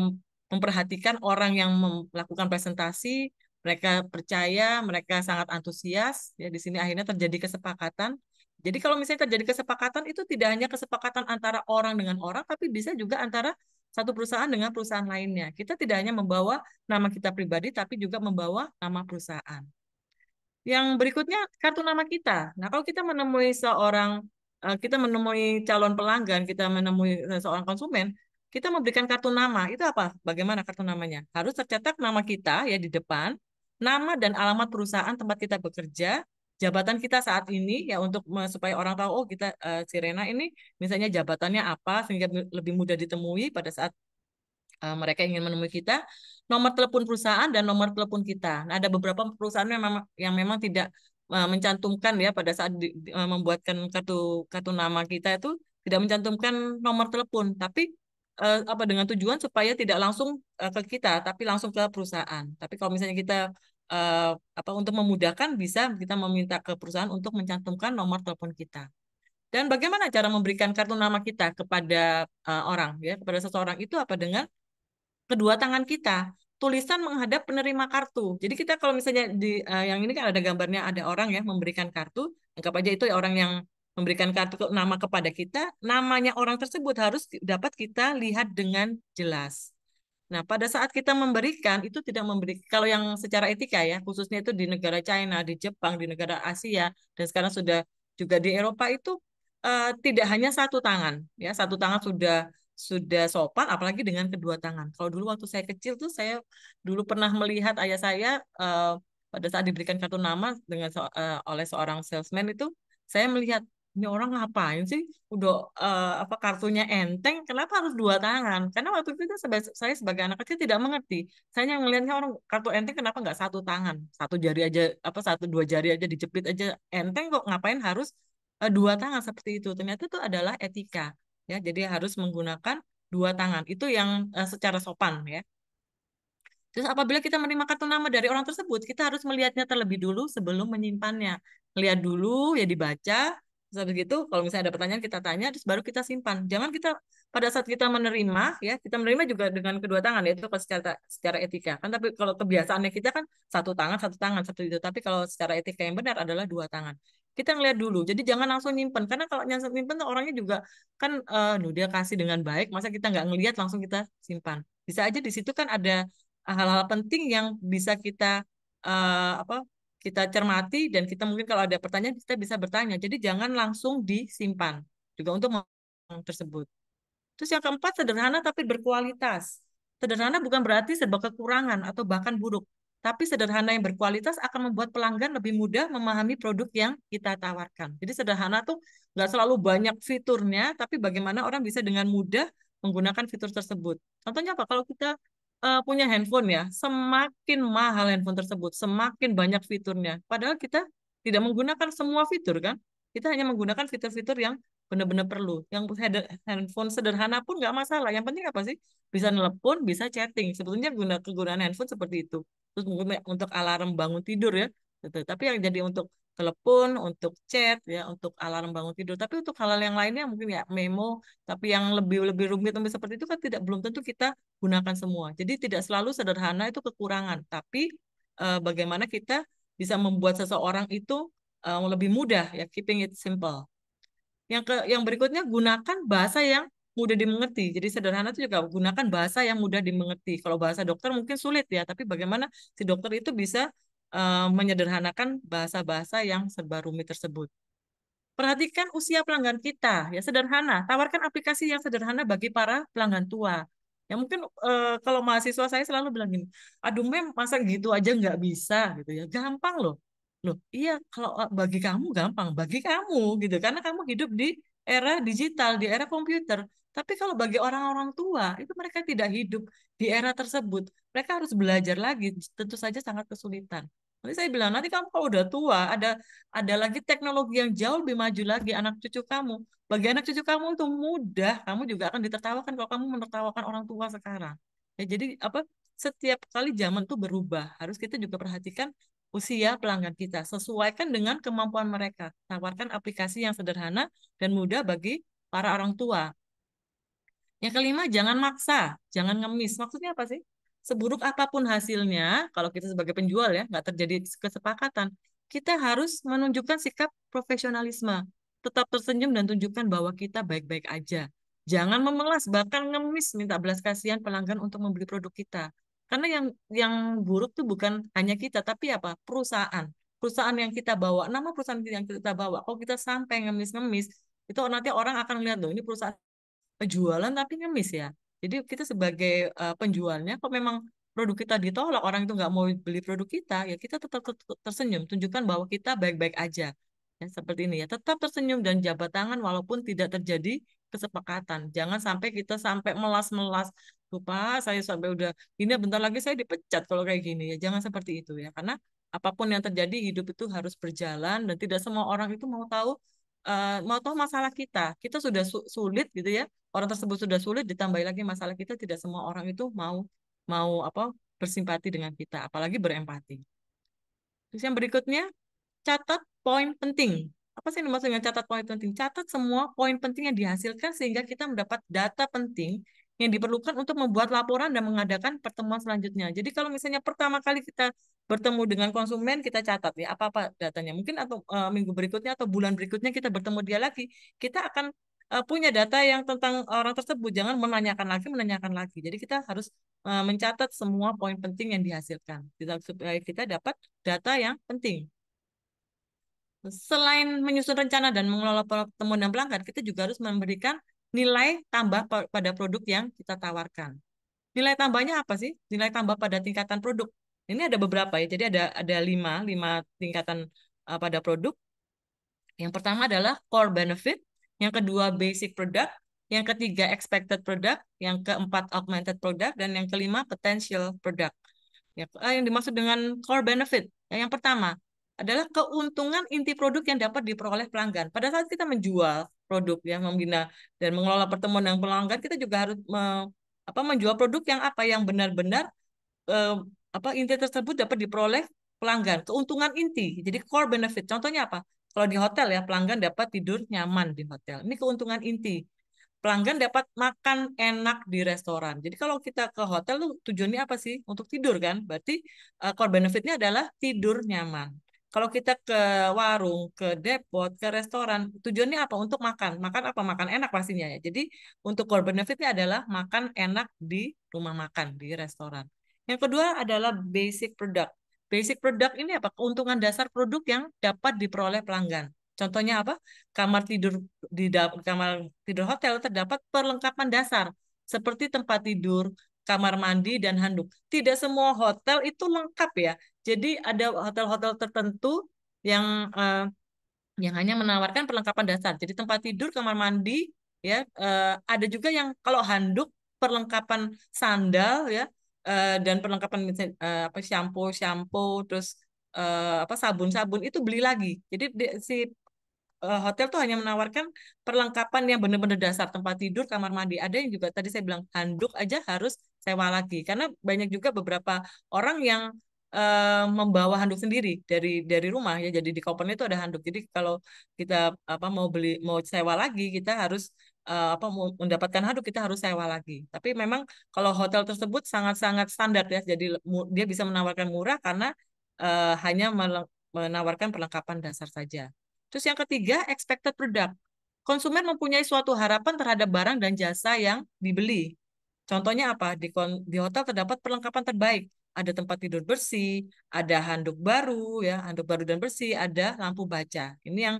memperhatikan orang yang melakukan presentasi. Mereka percaya, mereka sangat antusias. Ya, di sini akhirnya terjadi kesepakatan. Jadi kalau misalnya terjadi kesepakatan itu tidak hanya kesepakatan antara orang dengan orang, tapi bisa juga antara satu perusahaan dengan perusahaan lainnya. Kita tidak hanya membawa nama kita pribadi, tapi juga membawa nama perusahaan. Yang berikutnya kartu nama kita. Nah, kalau kita menemui kita menemui calon pelanggan, kita menemui seorang konsumen, kita memberikan kartu nama. Itu apa? Bagaimana kartu namanya? Harus tercetak nama kita ya di depan, nama dan alamat perusahaan tempat kita bekerja, jabatan kita saat ini ya untuk supaya orang tahu oh kita si Rena ini misalnya jabatannya apa sehingga lebih mudah ditemui pada saat mereka ingin menemui kita, nomor telepon perusahaan dan nomor telepon kita. Nah, ada beberapa perusahaan yang memang tidak mencantumkan ya pada saat membuatkan kartu nama kita itu tidak mencantumkan nomor telepon, tapi apa dengan tujuan supaya tidak langsung ke kita, tapi langsung ke perusahaan. Tapi kalau misalnya kita apa untuk memudahkan bisa kita meminta ke perusahaan untuk mencantumkan nomor telepon kita. Dan bagaimana cara memberikan kartu nama kita kepada orang ya, kepada seseorang itu apa dengan kedua tangan kita, tulisan menghadap penerima kartu. Jadi kita kalau misalnya di yang ini kan ada gambarnya ada orang ya memberikan kartu, anggap aja itu ya orang yang memberikan kartu nama kepada kita, namanya orang tersebut harus dapat kita lihat dengan jelas. Nah, pada saat kita memberikan itu tidak memberi kalau yang secara etika ya, khususnya itu di negara China, di Jepang, di negara Asia dan sekarang sudah juga di Eropa itu tidak hanya satu tangan ya, satu tangan sudah sopan apalagi dengan kedua tangan. Kalau dulu waktu saya kecil tuh saya dulu pernah melihat ayah saya pada saat diberikan kartu nama oleh seorang salesman itu saya melihat ini orang ngapain sih? Udah apa kartunya enteng, kenapa harus dua tangan? Karena waktu itu saya sebagai anak kecil tidak mengerti. Saya yang ngelihatnya orang kartu enteng kenapa nggak satu tangan, satu jari aja apa satu dua jari aja dijepit aja enteng kok ngapain harus dua tangan seperti itu? Ternyata itu adalah etika ya. Jadi harus menggunakan dua tangan. Itu yang secara sopan ya. Terus apabila kita menerima kartu nama dari orang tersebut, kita harus melihatnya terlebih dulu sebelum menyimpannya. Lihat dulu, ya dibaca. Terus habis itu, kalau misalnya ada pertanyaan kita tanya, terus baru kita simpan. Jangan kita pada saat kita menerima, ya kita menerima juga dengan kedua tangan, ya itu kalau secara etika. Kan tapi kalau kebiasaannya kita kan satu tangan seperti itu. Tapi kalau secara etika yang benar adalah dua tangan. Kita ngeliat dulu. Jadi jangan langsung nyimpen, karena kalau nyimpen tuh orangnya juga kan, dia kasih dengan baik, masa kita nggak ngelihat langsung kita simpan. Bisa aja di situ kan ada hal-hal penting yang bisa kita apa kita cermati dan kita mungkin kalau ada pertanyaan kita bisa bertanya. Jadi jangan langsung disimpan juga untuk tersebut. Terus yang keempat sederhana tapi berkualitas. Sederhana bukan berarti serba kekurangan atau bahkan buruk. Tapi sederhana yang berkualitas akan membuat pelanggan lebih mudah memahami produk yang kita tawarkan. Jadi sederhana tuh nggak selalu banyak fiturnya, tapi bagaimana orang bisa dengan mudah menggunakan fitur tersebut. Contohnya apa? Kalau kita punya handphone ya, semakin mahal handphone tersebut, semakin banyak fiturnya. Padahal kita tidak menggunakan semua fitur kan? Kita hanya menggunakan fitur-fitur yang benar-benar perlu. Yang handphone sederhana pun nggak masalah. Yang penting apa sih? Bisa nelpon, bisa chatting. Sebetulnya kegunaan handphone seperti itu. Terus mungkin untuk alarm bangun tidur ya. Gitu. Tapi yang jadi untuk telepon, untuk chat ya, untuk alarm bangun tidur. Tapi untuk hal-hal yang lainnya mungkin ya memo. Tapi yang lebih rumit seperti itu kan tidak belum tentu kita gunakan semua. Jadi tidak selalu sederhana itu kekurangan. Tapi bagaimana kita bisa membuat seseorang itu lebih mudah ya, keeping it simple. Yang berikutnya gunakan bahasa yang mudah dimengerti. Jadi sederhana itu juga gunakan bahasa yang mudah dimengerti. Kalau bahasa dokter mungkin sulit ya, tapi bagaimana si dokter itu bisa menyederhanakan bahasa-bahasa yang serba rumit tersebut. Perhatikan usia pelanggan kita, ya sederhana. Tawarkan aplikasi yang sederhana bagi para pelanggan tua. Ya mungkin kalau mahasiswa saya selalu bilang gini, aduh mem masa gitu aja nggak bisa gitu ya, gampang loh. Loh iya kalau bagi kamu gampang, bagi kamu gitu, karena kamu hidup di era digital, di era komputer. Tapi kalau bagi orang-orang tua itu mereka tidak hidup di era tersebut mereka harus belajar lagi, tentu saja sangat kesulitan. Nanti saya bilang, nanti kamu kalau udah tua, ada lagi teknologi yang jauh lebih maju lagi, anak cucu kamu. Bagi anak cucu kamu itu mudah, kamu juga akan ditertawakan kalau kamu menertawakan orang tua sekarang. Ya, jadi apa? Setiap kali zaman itu berubah, harus kita juga perhatikan usia pelanggan kita, sesuaikan dengan kemampuan mereka. Tawarkan aplikasi yang sederhana dan mudah bagi para orang tua. Yang kelima, jangan maksa, jangan ngemis. Maksudnya apa sih? Seburuk apapun hasilnya, kalau kita sebagai penjual ya, nggak terjadi kesepakatan, kita harus menunjukkan sikap profesionalisme. Tetap tersenyum dan tunjukkan bahwa kita baik-baik aja. Jangan memelas, bahkan ngemis minta belas kasihan pelanggan untuk membeli produk kita. Karena yang buruk tuh bukan hanya kita, tapi apa? Perusahaan. Perusahaan yang kita bawa, nama perusahaan yang kita bawa. Kalau kita sampai ngemis-ngemis, itu nanti orang akan lihat loh, ini perusahaan jualan tapi ngemis ya. Jadi kita sebagai penjualnya, kok memang produk kita ditolak, orang itu nggak mau beli produk kita, ya kita tetap tersenyum, tunjukkan bahwa kita baik-baik aja. Ya, seperti ini ya, tetap tersenyum dan jabat tangan walaupun tidak terjadi kesepakatan. Jangan sampai kita sampai melas-melas. Lupa, saya sampai udah, ini bentar lagi saya dipecat kalau kayak gini ya. Jangan seperti itu ya, karena apapun yang terjadi, hidup itu harus berjalan dan tidak semua orang itu mau tahu masalah kita. Kita sudah sulit gitu ya, orang tersebut sudah sulit, ditambah lagi masalah kita, tidak semua orang itu mau mau apa bersimpati dengan kita, apalagi berempati. Terus yang berikutnya, catat poin penting. Apa sih yang dimaksud dengan catat poin penting? Catat semua poin penting yang dihasilkan sehingga kita mendapat data penting yang diperlukan untuk membuat laporan dan mengadakan pertemuan selanjutnya. Jadi kalau misalnya pertama kali kita bertemu dengan konsumen, kita catat ya apa-apa datanya. Mungkin atau minggu berikutnya atau bulan berikutnya kita bertemu dia lagi, kita akan punya data yang tentang orang tersebut. Jangan menanyakan lagi. Jadi kita harus mencatat semua poin penting yang dihasilkan supaya kita dapat data yang penting. Selain menyusun rencana dan mengelola pertemuan dan pelanggan, kita juga harus memberikan nilai tambah pada produk yang kita tawarkan. Nilai tambahnya apa sih? Nilai tambah pada tingkatan produk. Ini ada beberapa ya. Jadi ada lima tingkatan pada produk. Yang pertama adalah core benefit, yang kedua basic product, yang ketiga expected product, yang keempat augmented product, dan yang kelima potential product. Ya, yang dimaksud dengan core benefit, yang pertama adalah keuntungan inti produk yang dapat diperoleh pelanggan. Pada saat kita menjual produk, yang membina dan mengelola pertemuan dengan pelanggan, kita juga harus menjual produk yang benar-benar eh, inti tersebut dapat diperoleh pelanggan. Keuntungan inti, jadi core benefit. Contohnya apa? Kalau di hotel ya, pelanggan dapat tidur nyaman di hotel. Ini keuntungan inti. Pelanggan dapat makan enak di restoran. Jadi kalau kita ke hotel tuh tujuannya apa sih? Untuk tidur kan? Berarti core benefitnya adalah tidur nyaman. Kalau kita ke warung, ke depot, ke restoran, tujuannya apa? Untuk makan. Makan apa? Makan enak pastinya ya. Jadi untuk core benefitnya adalah makan enak di rumah makan, di restoran. Yang kedua adalah basic product. Basic product ini apa? Keuntungan dasar produk yang dapat diperoleh pelanggan. Contohnya apa? Kamar tidur kamar tidur hotel terdapat perlengkapan dasar seperti tempat tidur, kamar mandi, dan handuk. Tidak semua hotel itu lengkap ya. Jadi ada hotel-hotel tertentu yang eh, yang hanya menawarkan perlengkapan dasar. Jadi tempat tidur, kamar mandi, ya. Ada juga yang kalau handuk, perlengkapan sandal, ya, dan perlengkapan apa shampoo, terus sabun-sabun itu beli lagi. Jadi si hotel tuh hanya menawarkan perlengkapan yang benar-benar dasar, tempat tidur, kamar mandi. Ada yang juga tadi saya bilang handuk aja harus sewa lagi karena banyak juga beberapa orang yang membawa handuk sendiri dari rumah ya. Jadi di kopernya itu ada handuk. Jadi kalau kita mau sewa lagi, kita harus mau mendapatkan handuk kita harus sewa lagi. Tapi memang kalau hotel tersebut sangat-sangat standar ya. Jadi dia bisa menawarkan murah karena hanya menawarkan perlengkapan dasar saja. Terus yang ketiga, expected product. Konsumen mempunyai suatu harapan terhadap barang dan jasa yang dibeli. Contohnya apa? Di hotel terdapat perlengkapan terbaik. Ada tempat tidur bersih, ada handuk baru, ya, handuk baru dan bersih, ada lampu baca. Ini yang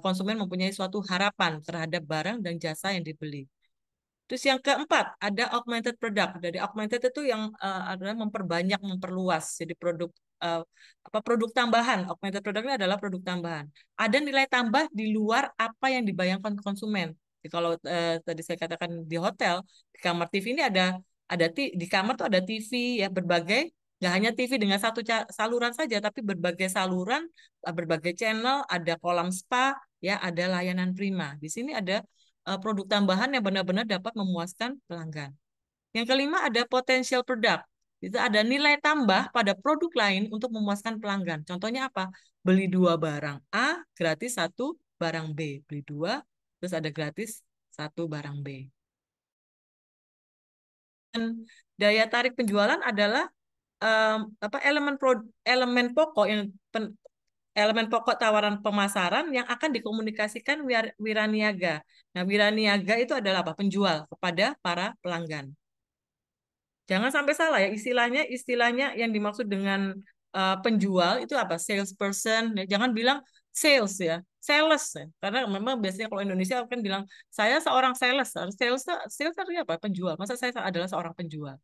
konsumen mempunyai suatu harapan terhadap barang dan jasa yang dibeli. Terus yang keempat, ada augmented product. Dari augmented itu yang adalah memperbanyak, memperluas. Jadi uh, produk tambahan. Augmented product ini adalah produk tambahan. Ada nilai tambah di luar apa yang dibayangkan konsumen. Jadi kalau tadi saya katakan di hotel, di kamar TV ini di kamar tuh ada TV ya, berbagai, nggak hanya TV dengan satu saluran saja, tapi berbagai saluran, berbagai channel, ada kolam spa, ya, ada layanan prima. Di sini ada produk tambahan yang benar-benar dapat memuaskan pelanggan. Yang kelima ada potential product. Itu ada nilai tambah pada produk lain untuk memuaskan pelanggan. Contohnya apa? Beli 2 barang A, gratis 1 barang B. Beli 2, terus ada gratis 1 barang B. Dan daya tarik penjualan adalah elemen pokok elemen pokok tawaran pemasaran yang akan dikomunikasikan wiraniaga. Nah, wiraniaga itu adalah apa? Penjual kepada para pelanggan. Jangan sampai salah ya, istilahnya yang dimaksud dengan penjual itu apa? Salesperson. Ya. Jangan bilang sales ya, sales ya. Karena memang biasanya kalau Indonesia kan bilang saya seorang sales. Sales artinya apa? Penjual. Masa saya adalah seorang penjual?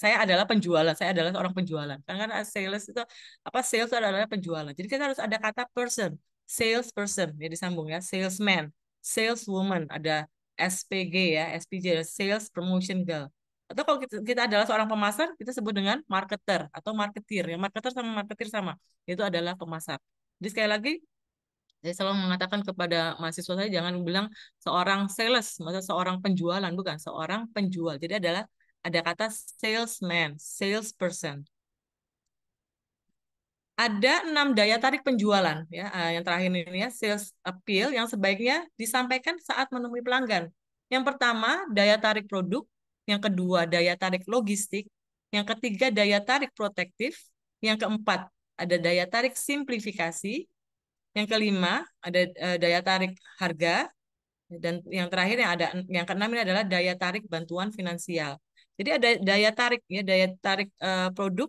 Saya adalah penjualan. Saya adalah seorang penjualan. Karena sales itu apa? Sales itu adalah penjualan. Jadi kita harus ada kata person, salesperson ya disambung ya, salesman, saleswoman, ada SPG ya, SPG, sales promotion girl. Atau kalau kita adalah seorang pemasar, kita sebut dengan marketer atau marketeer. Ya, marketer sama marketeer sama. Itu adalah pemasar. Jadi sekali lagi, saya selalu mengatakan kepada mahasiswa saya, jangan bilang seorang sales, maksudnya seorang penjualan, bukan, seorang penjual. Jadi ada kata salesman, salesperson. Ada 6 daya tarik penjualan, ya. Yang terakhir ini ya, sales appeal yang sebaiknya disampaikan saat menemui pelanggan. Yang pertama, daya tarik produk. Yang kedua, daya tarik logistik. Yang ketiga, daya tarik protektif. Yang keempat, ada daya tarik simplifikasi. Yang kelima, ada daya tarik harga. Dan yang terakhir yang keenam ini adalah daya tarik bantuan finansial. Jadi ada daya tarik ya, daya tarik produk.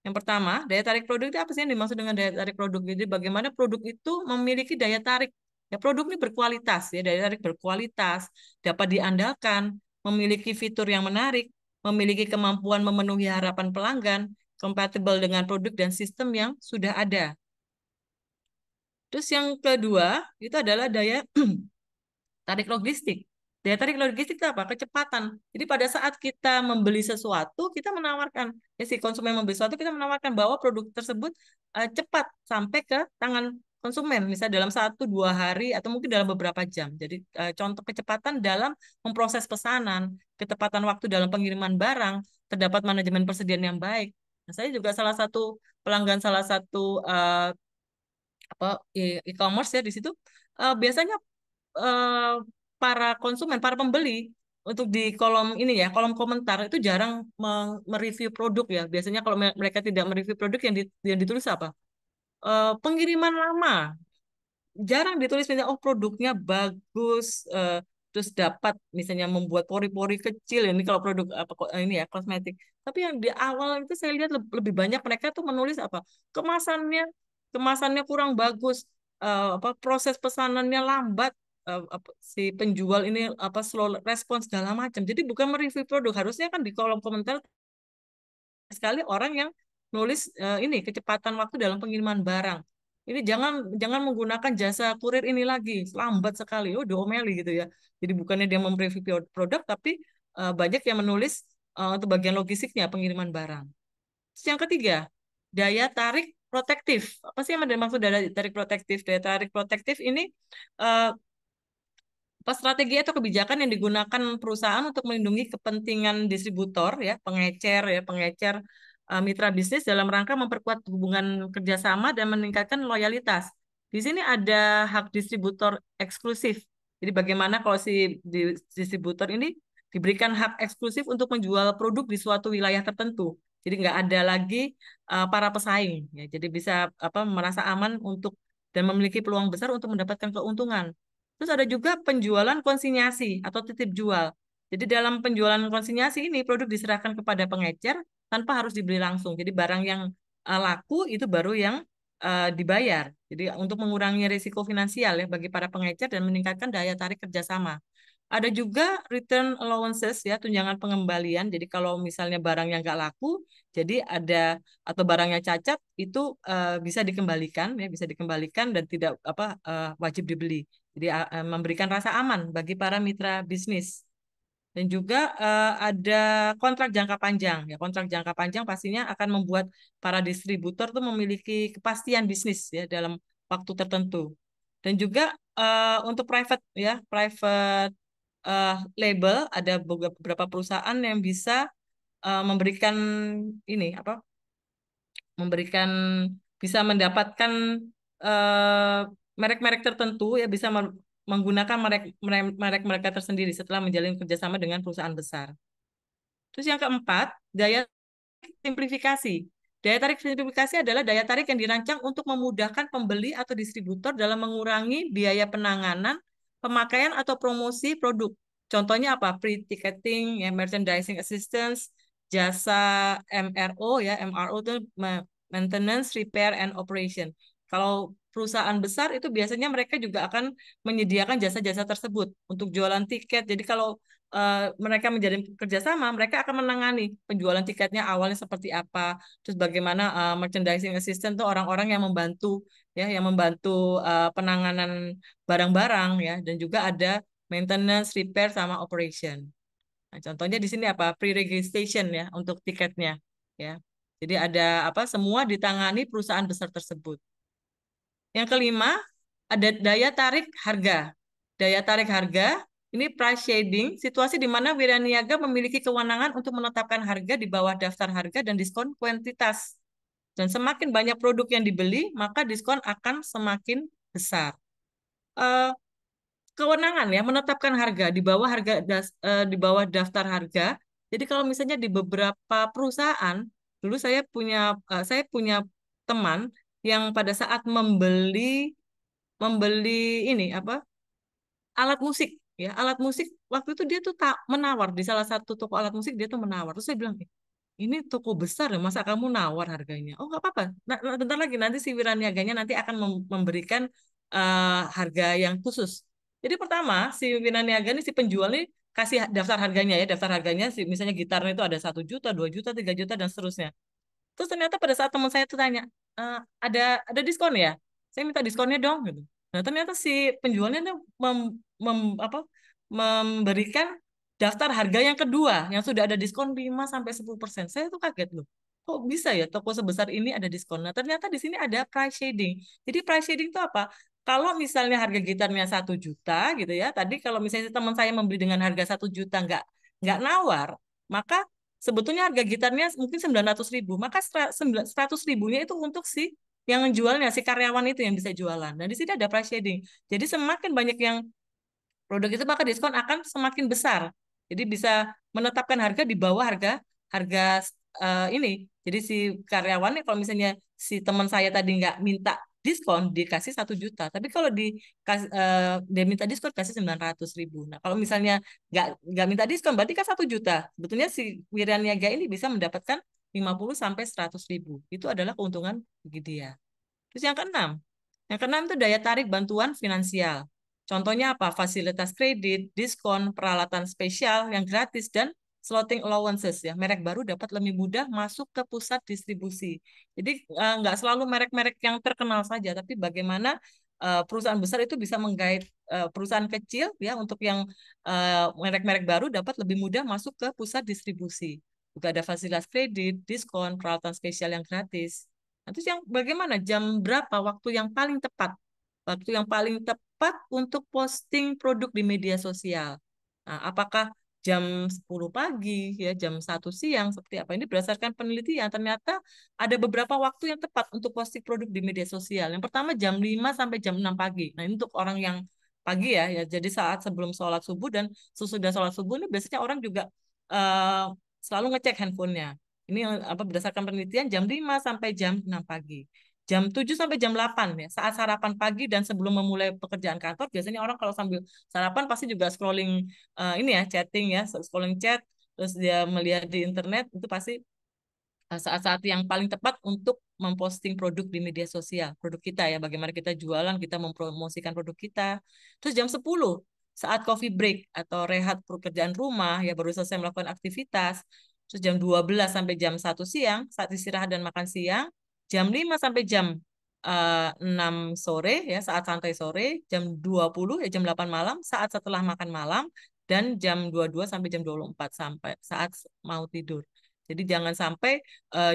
Yang pertama, daya tarik produk itu apa sih yang dimaksud dengan daya tarik produk? Jadi bagaimana produk itu memiliki daya tarik. Ya, produk ini berkualitas, ya, daya tarik berkualitas, dapat diandalkan, memiliki fitur yang menarik, memiliki kemampuan memenuhi harapan pelanggan, kompatibel dengan produk dan sistem yang sudah ada. Terus yang kedua, itu adalah daya tarik logistik. Daya tarik logistik itu apa? Kecepatan. Jadi pada saat kita membeli sesuatu, kita menawarkan, ya si konsumen membeli sesuatu, kita menawarkan bahwa produk tersebut cepat sampai ke tangan konsumen, misalnya dalam 1-2 hari atau mungkin dalam beberapa jam. Jadi contoh kecepatan dalam memproses pesanan, ketepatan waktu dalam pengiriman barang, terdapat manajemen persediaan yang baik. Nah, saya juga salah satu pelanggan salah satu e-commerce ya di situ biasanya eh, para konsumen, para pembeli untuk di kolom ini ya, kolom komentar itu jarang mereview produk ya. Biasanya kalau mereka tidak mereview produk yang ditulis apa? Pengiriman lama. Jarang ditulis misalnya oh produknya bagus, terus dapat misalnya membuat pori-pori kecil ini kalau produk apa ini ya kosmetik. Tapi yang di awal itu saya lihat lebih banyak mereka tuh menulis apa? Kemasannya kurang bagus, apa proses pesanannya lambat, si penjual ini apa slow respon segala macam. Jadi bukan mereview produk, harusnya kan di kolom komentar sekali orang yang nulis ini kecepatan waktu dalam pengiriman barang. Ini jangan menggunakan jasa kurir ini lagi, lambat sekali. Oh, diomeli gitu ya. Jadi bukannya dia mereview produk, tapi banyak yang menulis untuk bagian logistiknya pengiriman barang. Terus yang ketiga, daya tarik protektif. Apa sih yang dimaksud daya tarik protektif? Daya tarik protektif ini eh, strategi atau kebijakan yang digunakan perusahaan untuk melindungi kepentingan distributor ya, pengecer mitra bisnis dalam rangka memperkuat hubungan kerjasama dan meningkatkan loyalitas. Di sini ada hak distributor eksklusif. Jadi bagaimana kalau si distributor ini diberikan hak eksklusif untuk menjual produk di suatu wilayah tertentu. Jadi nggak ada lagi para pesaing. Ya. Jadi bisa merasa aman untuk dan memiliki peluang besar untuk mendapatkan keuntungan. Terus ada juga penjualan konsinyasi atau titip jual. Jadi dalam penjualan konsinyasi ini produk diserahkan kepada pengecer tanpa harus dibeli langsung. Jadi barang yang laku itu baru yang dibayar. Jadi untuk mengurangi risiko finansial ya bagi para pengecer dan meningkatkan daya tarik kerjasama. Ada juga return allowances ya, tunjangan pengembalian. Jadi kalau misalnya barang yang nggak laku, jadi ada atau barangnya cacat itu bisa dikembalikan ya, bisa dikembalikan dan tidak wajib dibeli. Jadi memberikan rasa aman bagi para mitra bisnis. Dan juga ada kontrak jangka panjang. Ya, kontrak jangka panjang pastinya akan membuat para distributor tuh memiliki kepastian bisnis ya dalam waktu tertentu. Dan juga untuk private ya, private label ada beberapa perusahaan yang bisa memberikan ini apa? Memberikan bisa mendapatkan eh, merek-merek tertentu ya bisa menggunakan merek mereka tersendiri setelah menjalin kerjasama dengan perusahaan besar. Terus yang keempat, daya simplifikasi. Daya tarik simplifikasi adalah daya tarik yang dirancang untuk memudahkan pembeli atau distributor dalam mengurangi biaya penanganan, pemakaian atau promosi produk. Contohnya apa? Pre-ticketing, ya, merchandising assistance, jasa MRO ya, MRO itu maintenance, repair, and operation. Kalau perusahaan besar itu biasanya mereka juga akan menyediakan jasa-jasa tersebut untuk jualan tiket. Jadi kalau mereka menjadi kerjasama, mereka akan menangani penjualan tiketnya awalnya seperti apa, terus bagaimana merchandising assistant itu orang-orang yang membantu ya, yang membantu penanganan barang-barang ya, dan juga ada maintenance, repair, sama operation. Nah, contohnya di sini apa? Pre-registration ya untuk tiketnya ya. Jadi ada apa? Semua ditangani perusahaan besar tersebut. Yang kelima, ada daya tarik harga. Daya tarik harga, ini price shading, situasi di mana wiraniaga memiliki kewenangan untuk menetapkan harga di bawah daftar harga dan diskon kuantitas. Dan semakin banyak produk yang dibeli, maka diskon akan semakin besar. Kewenangan ya menetapkan harga di bawah di bawah daftar harga. Jadi kalau misalnya di beberapa perusahaan, dulu saya punya teman yang pada saat membeli ini apa alat musik ya alat musik waktu itu dia tuh tak menawar di salah satu toko alat musik dia tuh menawar terus saya bilang ini toko besar ya masa kamu nawar harganya oh nggak apa-apa bentar lagi nanti si wiraniaganya nanti akan memberikan harga yang khusus jadi pertama si wiraniaga ini si penjual ini kasih daftar harganya ya daftar harganya misalnya gitarnya itu ada 1 juta 2 juta 3 juta dan seterusnya terus ternyata pada saat teman saya tuh tanya, ada diskon ya? Saya minta diskonnya dong gitu. Nah, ternyata si penjualnya tuh apa, memberikan daftar harga yang kedua yang sudah ada diskon 5-10%. Saya tuh kaget loh. Kok bisa ya toko sebesar ini ada diskon? Nah, ternyata di sini ada price shading. Jadi price shading itu apa? Kalau misalnya harga gitarnya 1 juta gitu ya, tadi kalau misalnya teman saya membeli dengan harga 1 juta nggak nawar, maka sebetulnya harga gitarnya mungkin 900.000, maka 100.000-nya itu untuk si yang jualnya, si karyawan itu yang bisa jualan. Nah, di sini ada price shading. Jadi semakin banyak yang produk itu maka diskon akan semakin besar. Jadi bisa menetapkan harga di bawah harga harga ini. Jadi si karyawannya kalau misalnya si teman saya tadi nggak minta diskon dikasih 1 juta, tapi kalau dia minta diskon kasih 900.000. Nah kalau misalnya nggak minta diskon berarti kan 1 juta. Sebetulnya si wiraniaga ini bisa mendapatkan 50-100.000. Itu adalah keuntungan bagi dia. Terus yang keenam itu daya tarik bantuan finansial. Contohnya apa? Fasilitas kredit, diskon, peralatan spesial yang gratis, dan slotting allowances ya. Merek baru dapat lebih mudah masuk ke pusat distribusi. Jadi nggak selalu merek-merek yang terkenal saja, tapi bagaimana perusahaan besar itu bisa menggait perusahaan kecil ya untuk yang merek-merek baru dapat lebih mudah masuk ke pusat distribusi. Juga ada fasilitas kredit, diskon, peralatan spesial yang gratis. Nah, terus yang bagaimana jam berapa waktu yang paling tepat? Waktu yang paling tepat untuk posting produk di media sosial. Nah, apakah jam 10 pagi, ya jam 1 siang, seperti apa? Ini berdasarkan penelitian, ternyata ada beberapa waktu yang tepat untuk posting produk di media sosial. Yang pertama jam 5 sampai jam 6 pagi. Nah, ini untuk orang yang pagi ya jadi saat sebelum sholat subuh dan sesudah sholat subuh ini biasanya orang juga eh, selalu ngecek handphonenya. Ini apa berdasarkan penelitian jam 5 sampai jam 6 pagi. Jam 7 sampai jam 8 ya, saat sarapan pagi dan sebelum memulai pekerjaan kantor, biasanya orang kalau sambil sarapan pasti juga scrolling ini ya, chatting ya, scrolling chat, terus dia melihat di internet, itu pasti saat-saat yang paling tepat untuk memposting produk di media sosial, produk kita ya, bagaimana kita jualan, kita mempromosikan produk kita. Terus jam 10, saat coffee break atau rehat pekerjaan rumah, ya baru selesai melakukan aktivitas. Terus jam 12 sampai jam 1 siang, saat istirahat dan makan siang. Jam 5 sampai jam 6 sore, ya saat santai sore. Jam 20, ya jam 8 malam, saat setelah makan malam. dan jam 22 sampai jam 24 sampai saat mau tidur. Jadi jangan sampai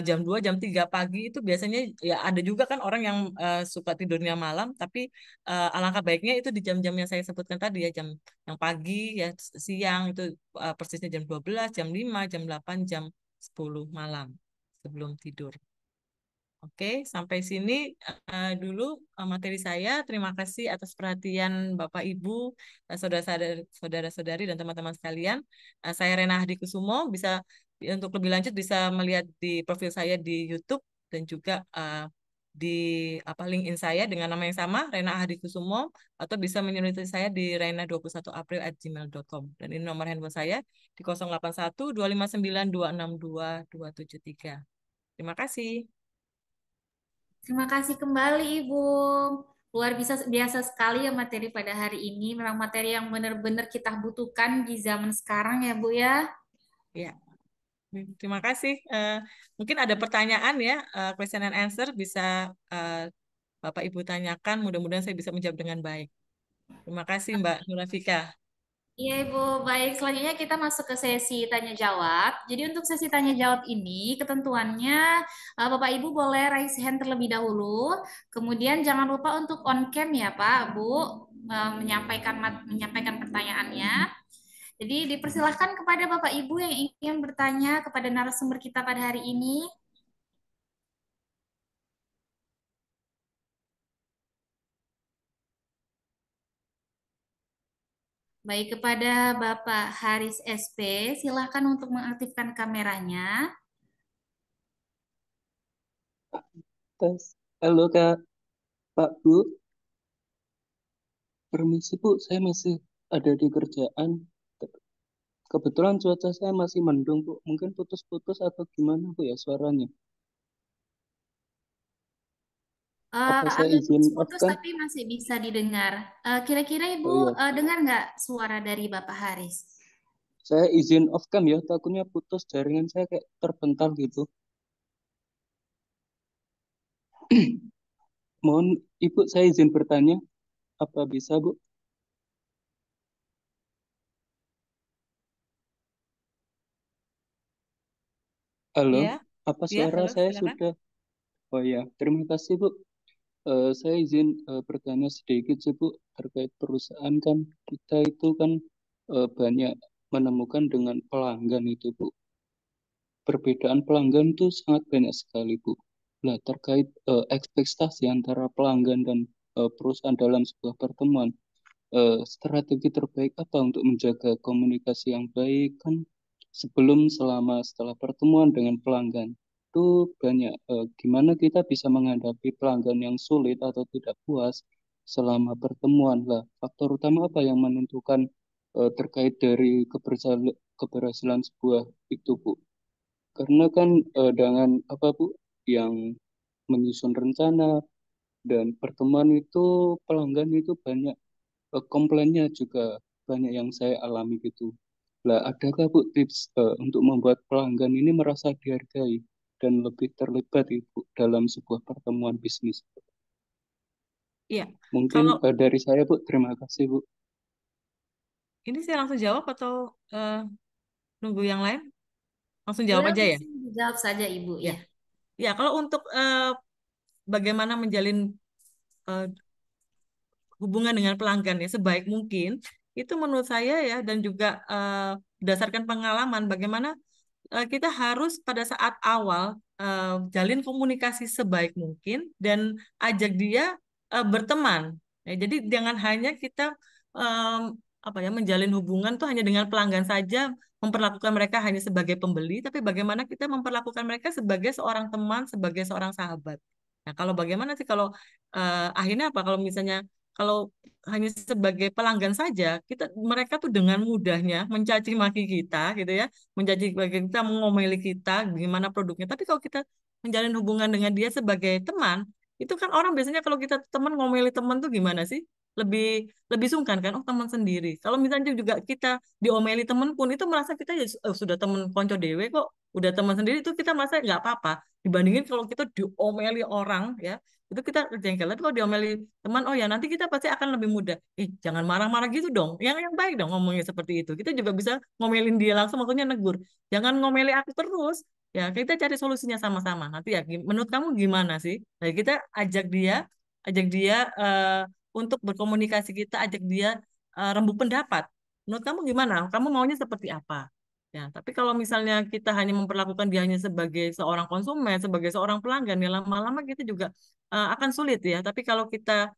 jam 2 jam 3 pagi itu biasanya ya ada juga kan orang yang suka tidurnya malam, tapi alangkah baiknya itu di jam-jam yang saya sebutkan tadi ya, jam yang pagi ya, siang itu persisnya jam 12 jam 5 jam 8 jam 10 malam sebelum tidur. Oke, sampai sini dulu materi saya. Terima kasih atas perhatian Bapak Ibu, saudara-saudari dan teman-teman sekalian. Saya Rena Hadi Kusumo. Bisa untuk lebih lanjut bisa melihat di profil saya di YouTube dan juga di LinkedIn saya dengan nama yang sama, Rena Hadi Kusumo, atau bisa menyulut saya di rena21april@gmail.com. Dan ini nomor handphone saya di 081 259 262 273. Terima kasih. Terima kasih kembali Ibu. Luar biasa biasa sekali ya materi pada hari ini. Memang materi yang benar-benar kita butuhkan di zaman sekarang ya Bu ya. Ya, terima kasih. Mungkin ada pertanyaan ya, question and answer bisa Bapak Ibu tanyakan. Mudah-mudahan saya bisa menjawab dengan baik. Terima kasih Mbak Nurafika. Iya Ibu, baik. Selanjutnya kita masuk ke sesi tanya jawab. Jadi untuk sesi tanya jawab ini ketentuannya Bapak Ibu boleh raise hand terlebih dahulu. Kemudian jangan lupa untuk on cam ya Pak, Bu, menyampaikan pertanyaannya. Jadi dipersilahkan kepada Bapak Ibu yang ingin bertanya kepada narasumber kita pada hari ini. Baik, kepada Bapak Haris SP, silakan untuk mengaktifkan kameranya. Tes. Halo Kak, Pak Bu. Permisi Bu, saya masih ada di kerjaan. Kebetulan cuaca saya masih mendung Bu. Mungkin putus-putus atau gimana Bu ya suaranya? Apa saya Agak izin off putus kan? tapi masih bisa didengar. Kira-kira Ibu Oh iya, dengar nggak suara dari Bapak Haris? saya izin off cam ya. Takutnya putus jaringan saya kayak terbental gitu. Mohon Ibu, saya izin bertanya. Apa bisa Bu? Halo, Ya, apa ya, suara halo, saya silakan. sudah? Oh ya, terima kasih Bu. Saya izin bertanya sedikit sih Bu terkait perusahaan kan kita itu kan banyak menemukan dengan pelanggan itu Bu. Perbedaan pelanggan itu sangat banyak sekali Bu. Nah terkait ekspektasi antara pelanggan dan perusahaan dalam sebuah pertemuan, strategi terbaik apa untuk menjaga komunikasi yang baik kan sebelum, selama, setelah pertemuan dengan pelanggan itu banyak gimana kita bisa menghadapi pelanggan yang sulit atau tidak puas selama pertemuan lah. Faktor utama apa yang menentukan terkait dari keberhasilan sebuah itu Bu? Karena kan dengan apa Bu yang menyusun rencana dan pertemuan itu pelanggan itu banyak komplainnya juga banyak yang saya alami gitu. Lah, adakah Bu tips untuk membuat pelanggan ini merasa dihargai dan lebih terlibat Ibu dalam sebuah pertemuan bisnis? Iya, Mungkin kalau dari saya Bu, terima kasih Bu. ini saya langsung jawab atau nunggu yang lain? Langsung jawab Boleh aja ya? langsung dijawab saja Ibu Ya, ya. ya. Kalau untuk bagaimana menjalin eh, hubungan dengan pelanggan ya sebaik mungkin, itu menurut saya ya dan juga berdasarkan pengalaman bagaimana kita harus pada saat awal jalin komunikasi sebaik mungkin dan ajak dia berteman. Ya, jadi jangan hanya kita em, apa ya menjalin hubungan tuh hanya dengan pelanggan saja, memperlakukan mereka hanya sebagai pembeli, tapi bagaimana kita memperlakukan mereka sebagai seorang teman, sebagai seorang sahabat. Nah, kalau bagaimana sih kalau akhirnya apa kalau misalnya kalau hanya sebagai pelanggan saja, mereka tuh dengan mudahnya mencaci maki kita gitu ya, menjadi bagian kita mengomeli kita gimana produknya. Tapi kalau kita menjalin hubungan dengan dia sebagai teman, itu kan orang biasanya kalau kita teman ngomeli teman tuh gimana sih? lebih lebih sungkan kan, oh teman sendiri. Kalau misalnya juga kita diomeli teman pun itu merasa kita ya sudah teman konco dewe kok, udah teman sendiri itu kita merasa nggak apa-apa. Dibandingin kalau kita diomeli orang ya, itu kita jengkel. Tapi kalau diomeli teman, oh ya nanti kita pasti akan lebih mudah. Jangan marah-marah gitu dong. Yang baik dong ngomongnya seperti itu. Kita juga bisa ngomelin dia langsung, maksudnya negur. Jangan ngomeli aku terus. Ya, kita cari solusinya sama-sama. Nanti ya, menurut kamu gimana sih? Nah, kita ajak dia untuk berkomunikasi, kita ajak dia rembuk pendapat. Menurut kamu gimana? Kamu maunya seperti apa? Ya, tapi kalau misalnya kita hanya memperlakukan dia hanya sebagai seorang konsumen, sebagai seorang pelanggan, ya lama-lama kita juga akan sulit ya. Tapi kalau kita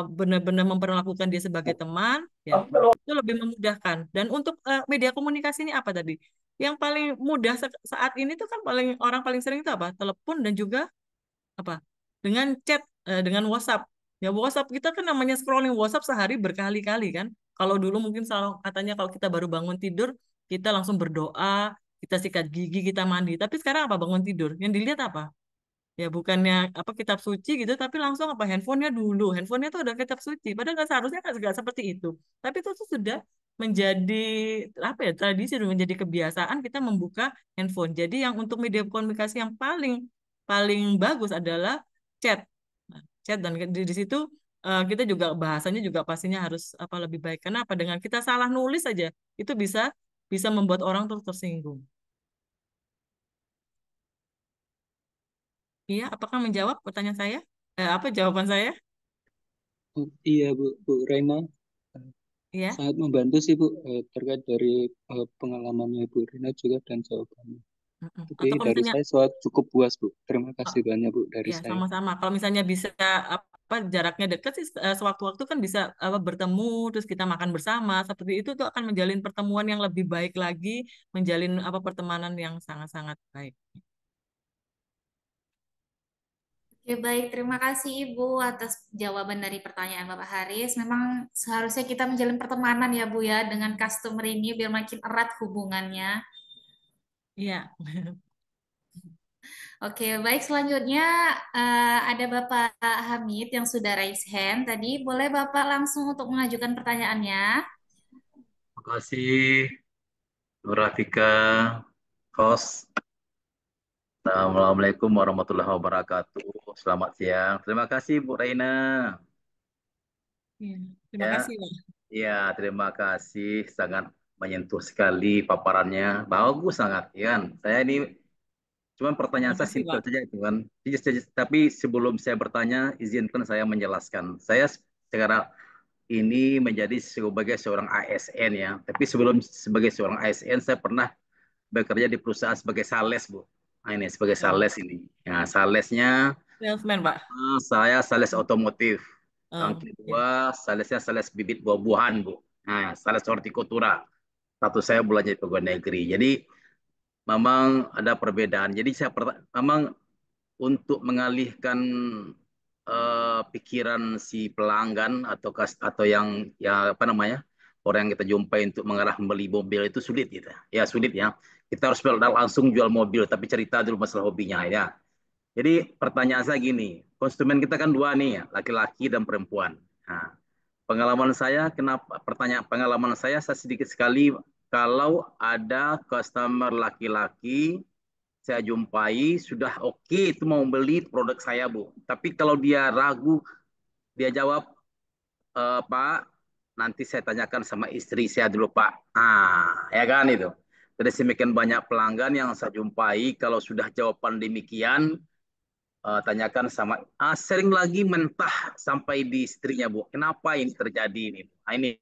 benar-benar memperlakukan dia sebagai teman, ya itu lebih memudahkan. Dan untuk media komunikasi ini apa tadi? Yang paling mudah saat ini tuh kan orang paling sering itu apa? Telepon dan juga apa? Dengan chat, dengan WhatsApp. Ya WhatsApp kita kan namanya scrolling WhatsApp sehari berkali-kali kan. Kalau dulu mungkin katanya kalau kita baru bangun tidur, kita langsung berdoa, kita sikat gigi, kita mandi. Tapi sekarang apa bangun tidur? Yang dilihat apa? Ya bukannya apa kitab suci gitu, tapi langsung apa handphonenya dulu. Handphonenya tuh udah kitab suci. Padahal nggak seharusnya nggak seperti itu. Tapi itu tuh sudah menjadi apa ya tradisi, sudah menjadi kebiasaan kita membuka handphone. Jadi yang untuk media komunikasi yang paling paling bagus adalah chat. Nah, chat dan di situ kita juga bahasanya juga pastinya harus apa lebih baik. Karena apa dengan kita salah nulis aja itu bisa bisa membuat orang tuh tersinggung. Iya, apakah menjawab pertanyaan saya? Apa jawaban saya? Oh, iya Bu, Bu Rena Iya. sangat membantu sih Bu terkait dari pengalamannya Bu Rena juga dan jawabannya. Tapi Atau kalau dari misalnya, saya cukup puas Bu. Terima oh, kasih banyak Bu dari ya saya. sama-sama. Kalau misalnya bisa apa jaraknya dekat sih sewaktu-waktu kan bisa apa bertemu terus kita makan bersama seperti itu tuh akan menjalin pertemuan yang lebih baik lagi, menjalin apa pertemanan yang sangat-sangat baik. Oke, baik. Terima kasih Ibu atas jawaban dari pertanyaan Bapak Haris. Memang seharusnya kita menjalin pertemanan ya Bu ya dengan customer ini biar makin erat hubungannya. Iya. Oke, baik. Selanjutnya ada Bapak Hamid yang sudah raise hand. Tadi boleh Bapak langsung untuk mengajukan pertanyaannya. Terima kasih, Bu Rafika, host. Assalamualaikum warahmatullahi wabarakatuh. Selamat siang. Terima kasih Bu Reina. Iya. Terima Ya, kasih, Pak. ya terima kasih. Sangat menyentuh sekali paparannya. Bagus sangat, ya kan? Saya ini cuman pertanyaan Terima saya kasih, simpel Pak. saja itu kan. Tapi sebelum saya bertanya, izinkan saya menjelaskan. Saya sekarang ini menjadi sebagai seorang ASN ya. Tapi sebelum sebagai seorang ASN, saya pernah bekerja di perusahaan sebagai sales, Bu. Nah, ini sebagai Oh, sales ini. Ya, salesnya salesman, Pak. saya sales otomotif. Yang Oh, ya. kedua, salesnya sales bibit buah-buahan, Bu. Nah, sales hortikultura. Satu saya belanja di pegawai negeri. Jadi memang ada perbedaan. Jadi memang untuk mengalihkan pikiran si pelanggan atau yang ya apa namanya orang yang kita jumpai untuk mengarah membeli mobil itu sulit gitu ya sulit ya kita harus langsung jual mobil tapi cerita dulu masalah hobinya ya jadi pertanyaan saya gini konsumen kita kan dua nih ya laki-laki dan perempuan nah, pengalaman saya pengalaman saya sedikit sekali kalau ada customer laki-laki saya jumpai sudah oke itu mau beli produk saya Bu. Tapi kalau dia ragu, dia jawab, Pak, nanti saya tanyakan sama istri saya dulu Pak. Ya kan itu. Jadi semakin banyak pelanggan yang saya jumpai, kalau sudah jawaban demikian, tanyakan sama, sering lagi mentah sampai di istrinya Bu. Kenapa ini terjadi ini? Nah, ini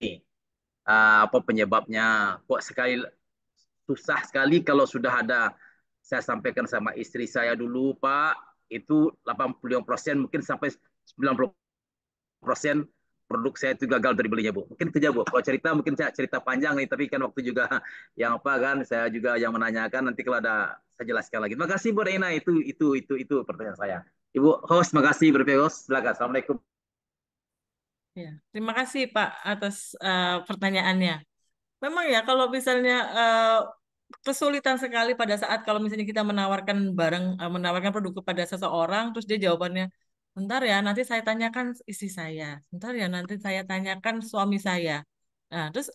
apa penyebabnya? Kok sekali susah sekali kalau sudah ada saya sampaikan sama istri saya dulu Pak itu 85% mungkin sampai 90% produk saya itu gagal dari belinya Bu mungkin itu aja Bu kalau cerita mungkin saya cerita panjang nih tapi kan waktu juga yang apa kan saya juga yang menanyakan nanti kalau ada saya jelaskan lagi terima kasih Bu Reina itu pertanyaan saya Ibu host makasih berpihak host silakan Assalamualaikum. Ya. Terima kasih, Pak, atas pertanyaannya. Memang ya kalau misalnya kesulitan sekali pada saat kalau misalnya kita menawarkan menawarkan produk kepada seseorang, terus dia jawabannya, bentar ya, nanti saya tanyakan istri saya. Bentar ya, nanti saya tanyakan suami saya. Nah, terus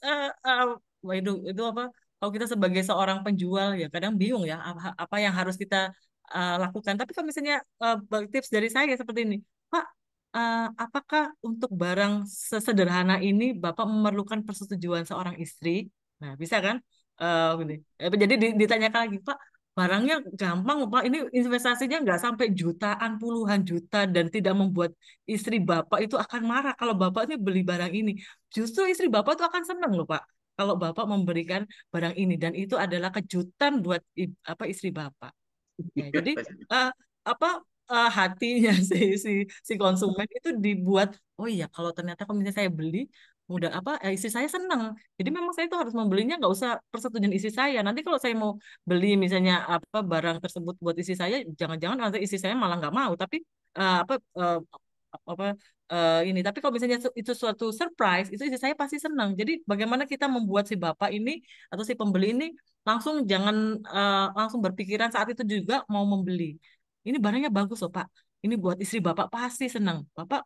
wah, itu apa? Kalau kita sebagai seorang penjual ya kadang bingung ya apa yang harus kita lakukan. Tapi kalau misalnya tips dari saya seperti ini, Pak, apakah untuk barang sesederhana ini Bapak memerlukan persetujuan seorang istri? Nah, bisa kan? Gini. Jadi ditanyakan lagi, Pak, barangnya gampang, Pak. Ini investasinya nggak sampai jutaan, puluhan juta, dan tidak membuat istri Bapak itu akan marah kalau Bapak ini beli barang ini. Justru istri Bapak itu akan senang loh, Pak. Kalau Bapak memberikan barang ini. Dan itu adalah kejutan buat apa istri Bapak. Ya, jadi eh, apa hatinya si si konsumen itu dibuat, oh iya kalau ternyata kalau misalnya saya beli mudah apa istri saya senang. Jadi memang saya itu harus membelinya nggak usah persetujuan istri saya. Nanti kalau saya mau beli misalnya apa barang tersebut buat istri saya, jangan-jangan nanti istri saya malah nggak mau. Tapi apa apa ini. Tapi kalau misalnya itu suatu surprise, itu istri saya pasti senang. Jadi bagaimana kita membuat si bapak ini atau si pembeli ini langsung jangan langsung berpikiran saat itu juga mau membeli. Ini barangnya bagus loh Pak. Ini buat istri Bapak pasti senang. Bapak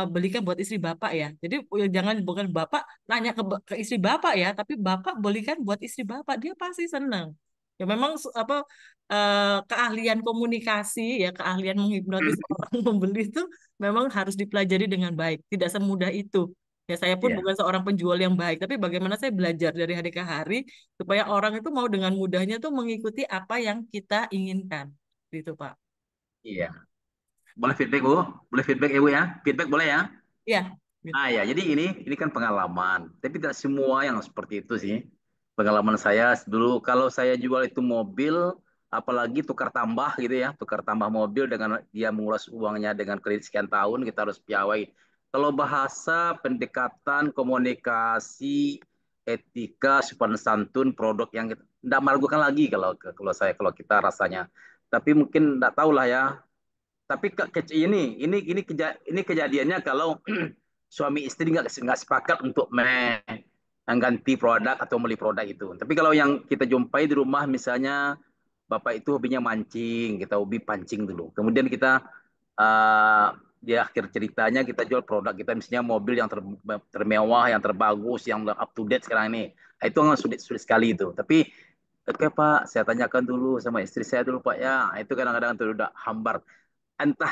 belikan buat istri Bapak ya. Jadi jangan bukan Bapak nanya ke istri Bapak ya, tapi Bapak belikan buat istri Bapak. Dia pasti senang. Ya memang apa keahlian komunikasi ya, keahlian menghipnotis orang membeli itu memang harus dipelajari dengan baik. Tidak semudah itu. Ya saya pun Iya, bukan seorang penjual yang baik, tapi bagaimana saya belajar dari hari ke hari supaya orang itu mau dengan mudahnya tuh mengikuti apa yang kita inginkan. Gitu, Pak. iya. Boleh feedback Bu? Boleh feedback Ibu ya? Feedback boleh ya? Ya. Ya, jadi ini kan pengalaman, tapi tidak semua yang seperti itu sih. Pengalaman saya dulu kalau saya jual itu mobil, apalagi tukar tambah gitu ya, tukar tambah mobil dengan dia menguras uangnya dengan kredit sekian tahun, kita harus piawai. Kalau bahasa pendekatan, komunikasi, etika, sopan santun, produk yang tidak meragukan lagi kalau kita rasanya. Tapi mungkin tidak tahu lah ya. Tapi ini kejadiannya kalau suami istri nggak sepakat untuk mengganti produk atau beli produk itu. Tapi kalau yang kita jumpai di rumah misalnya bapak itu hobinya mancing, kita hobi pancing dulu. Kemudian kita di akhir ceritanya kita jual produk kita misalnya mobil yang termewah, yang terbagus, yang up to date sekarang ini. Nah, itu memang sulit sekali itu. Tapi oke Pak, saya tanyakan dulu sama istri saya dulu Pak ya. Itu kadang-kadang itu udah hambar entah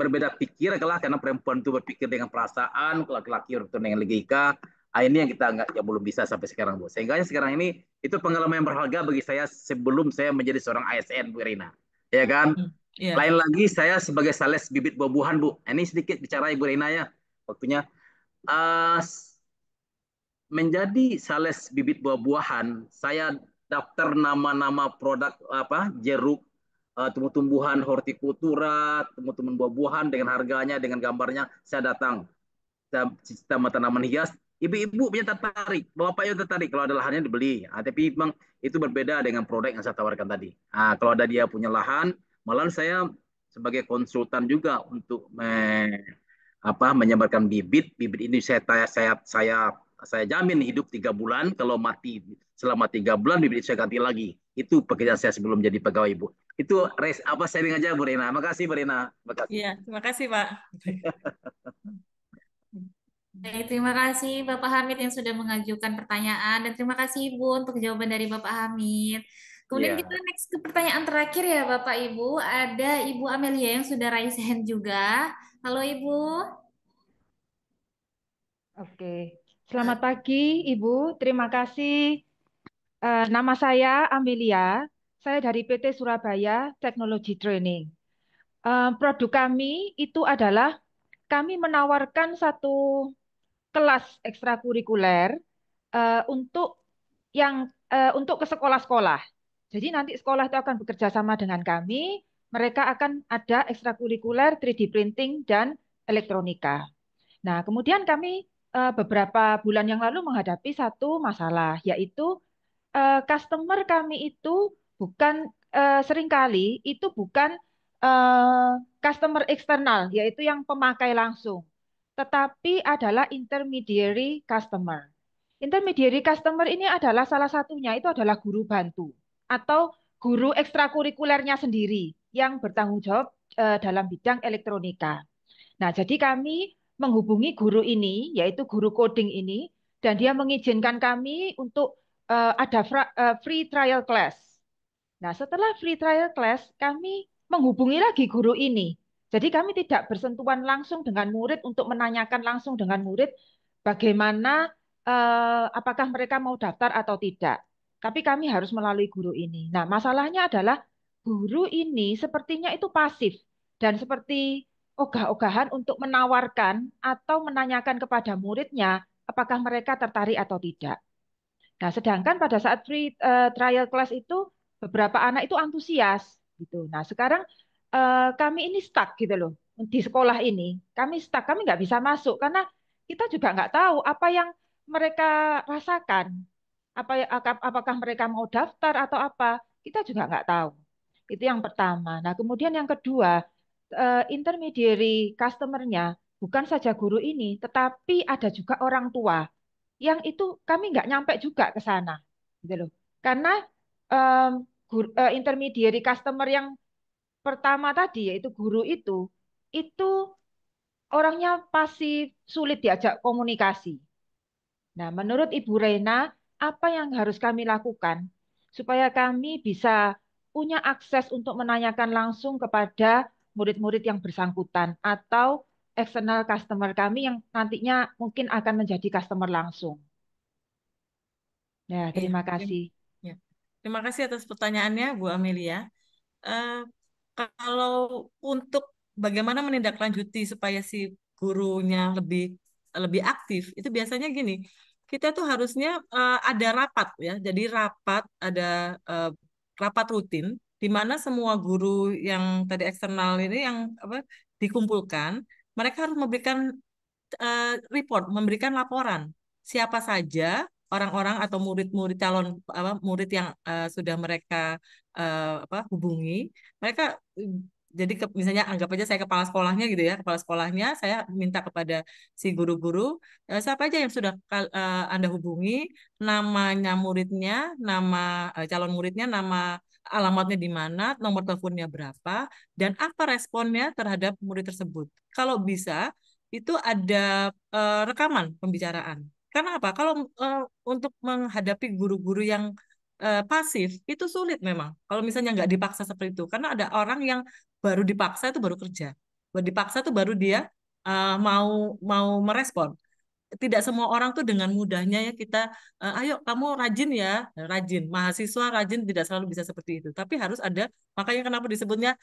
berbeda pikir kalah karena perempuan itu berpikir dengan perasaan, laki-laki berpikir dengan logika. Ini yang kita nggak ya belum bisa sampai sekarang Bu. Sehingga sekarang ini itu pengalaman yang berharga bagi saya sebelum saya menjadi seorang ASN Bu Rina. Ya kan? Iya. Lain lagi saya sebagai sales bibit buah-buahan Bu. Ini sedikit bicara Ibu Rina ya. Waktunya uh, menjadi sales bibit buah-buahan, saya daftar nama-nama produk apa jeruk, tumbuh-tumbuhan hortikultura, tumbuh-tumbuhan buah-buahan dengan harganya, dengan gambarnya, saya datang. Sistem tanaman hias, ibu-ibu punya tertarik, bapaknya tertarik kalau ada lahannya dibeli. Tapi memang itu berbeda dengan produk yang saya tawarkan tadi. Kalau ada dia punya lahan, malah saya sebagai konsultan juga untuk menyebarkan bibit. Bibit ini saya jamin hidup 3 bulan. Kalau mati selama 3 bulan, bibit itu saya ganti lagi. Itu pekerjaan saya sebelum jadi pegawai Bu. Itu sharing aja Bu Rena. Makasih Bu Rena. Makasih. Iya, terima kasih, Pak. Baik, terima kasih Bapak Hamid yang sudah mengajukan pertanyaan dan terima kasih Ibu untuk jawaban dari Bapak Hamid. Kemudian kita Ya. next ke pertanyaan terakhir ya Bapak Ibu. Ada Ibu Amelia yang sudah raise hand juga. Halo Ibu. Oke, selamat pagi Ibu. Terima kasih. Nama saya Amelia. Saya dari PT Surabaya Technology Training. Produk kami itu adalah kami menawarkan satu kelas ekstrakurikuler untuk untuk ke sekolah-sekolah. Jadi nanti sekolah itu akan bekerja sama dengan kami. Mereka akan ada ekstrakurikuler 3D printing dan elektronika. Nah, kemudian kami beberapa bulan yang lalu menghadapi satu masalah, yaitu customer kami itu bukan seringkali itu bukan customer eksternal, yaitu yang pemakai langsung, tetapi adalah intermediary customer. Intermediary customer ini adalah salah satunya itu adalah guru bantu atau guru ekstrakurikulernya sendiri yang bertanggung jawab dalam bidang elektronika. Nah, jadi kami menghubungi guru ini, yaitu guru coding ini, dan dia mengizinkan kami untuk ada free trial class. Nah, setelah free trial class, kami menghubungi lagi guru ini. Jadi kami tidak bersentuhan langsung dengan murid untuk menanyakan langsung dengan murid bagaimana apakah mereka mau daftar atau tidak. Tapi kami harus melalui guru ini. Nah, masalahnya adalah guru ini sepertinya itu pasif dan seperti ogah-ogahan untuk menawarkan atau menanyakan kepada muridnya apakah mereka tertarik atau tidak. Nah, sedangkan pada saat free trial class itu beberapa anak itu antusias gitu. Nah, sekarang kami ini stuck gitu loh di sekolah ini. Kami stuck, kami nggak bisa masuk karena kita juga nggak tahu apa yang mereka rasakan. Apakah mereka mau daftar atau apa? Kita juga nggak tahu. Itu yang pertama. Nah, kemudian yang kedua, intermediary customer-nya bukan saja guru ini, tetapi ada juga orang tua yang itu kami nggak nyampe juga ke sana, gitu loh. Karena intermediary customer yang pertama tadi yaitu guru itu orangnya pasti sulit diajak komunikasi. Nah, menurut Ibu Reina, apa yang harus kami lakukan supaya kami bisa punya akses untuk menanyakan langsung kepada murid-murid yang bersangkutan atau external customer kami yang nantinya mungkin akan menjadi customer langsung. Ya, Iya, terima kasih. ya. Terima kasih atas pertanyaannya, Bu Amelia. Eh, Kalau untuk bagaimana menindaklanjuti supaya si gurunya lebih lebih aktif, itu biasanya gini, kita tuh harusnya ada rapat ya. Jadi ada eh, rapat rutin di mana semua guru yang tadi eksternal ini yang apa dikumpulkan, mereka harus memberikan report, memberikan laporan siapa saja orang-orang atau murid-murid calon murid yang sudah mereka hubungi. Mereka jadi misalnya anggap aja saya kepala sekolahnya gitu ya, kepala sekolahnya saya minta kepada si guru-guru siapa aja yang sudah Anda hubungi, namanya muridnya, nama calon muridnya, nama alamatnya di mana, nomor teleponnya berapa, dan apa responnya terhadap murid tersebut. Kalau bisa itu ada rekaman pembicaraan. Karena apa? Kalau untuk menghadapi guru-guru yang pasif itu sulit memang. Kalau misalnya nggak dipaksa seperti itu, karena ada orang yang baru dipaksa itu baru kerja, baru dipaksa itu baru dia mau mau merespon. Tidak semua orang tuh dengan mudahnya ya kita ayo kamu rajin ya, rajin mahasiswa rajin tidak selalu bisa seperti itu, tapi harus ada, makanya kenapa disebutnya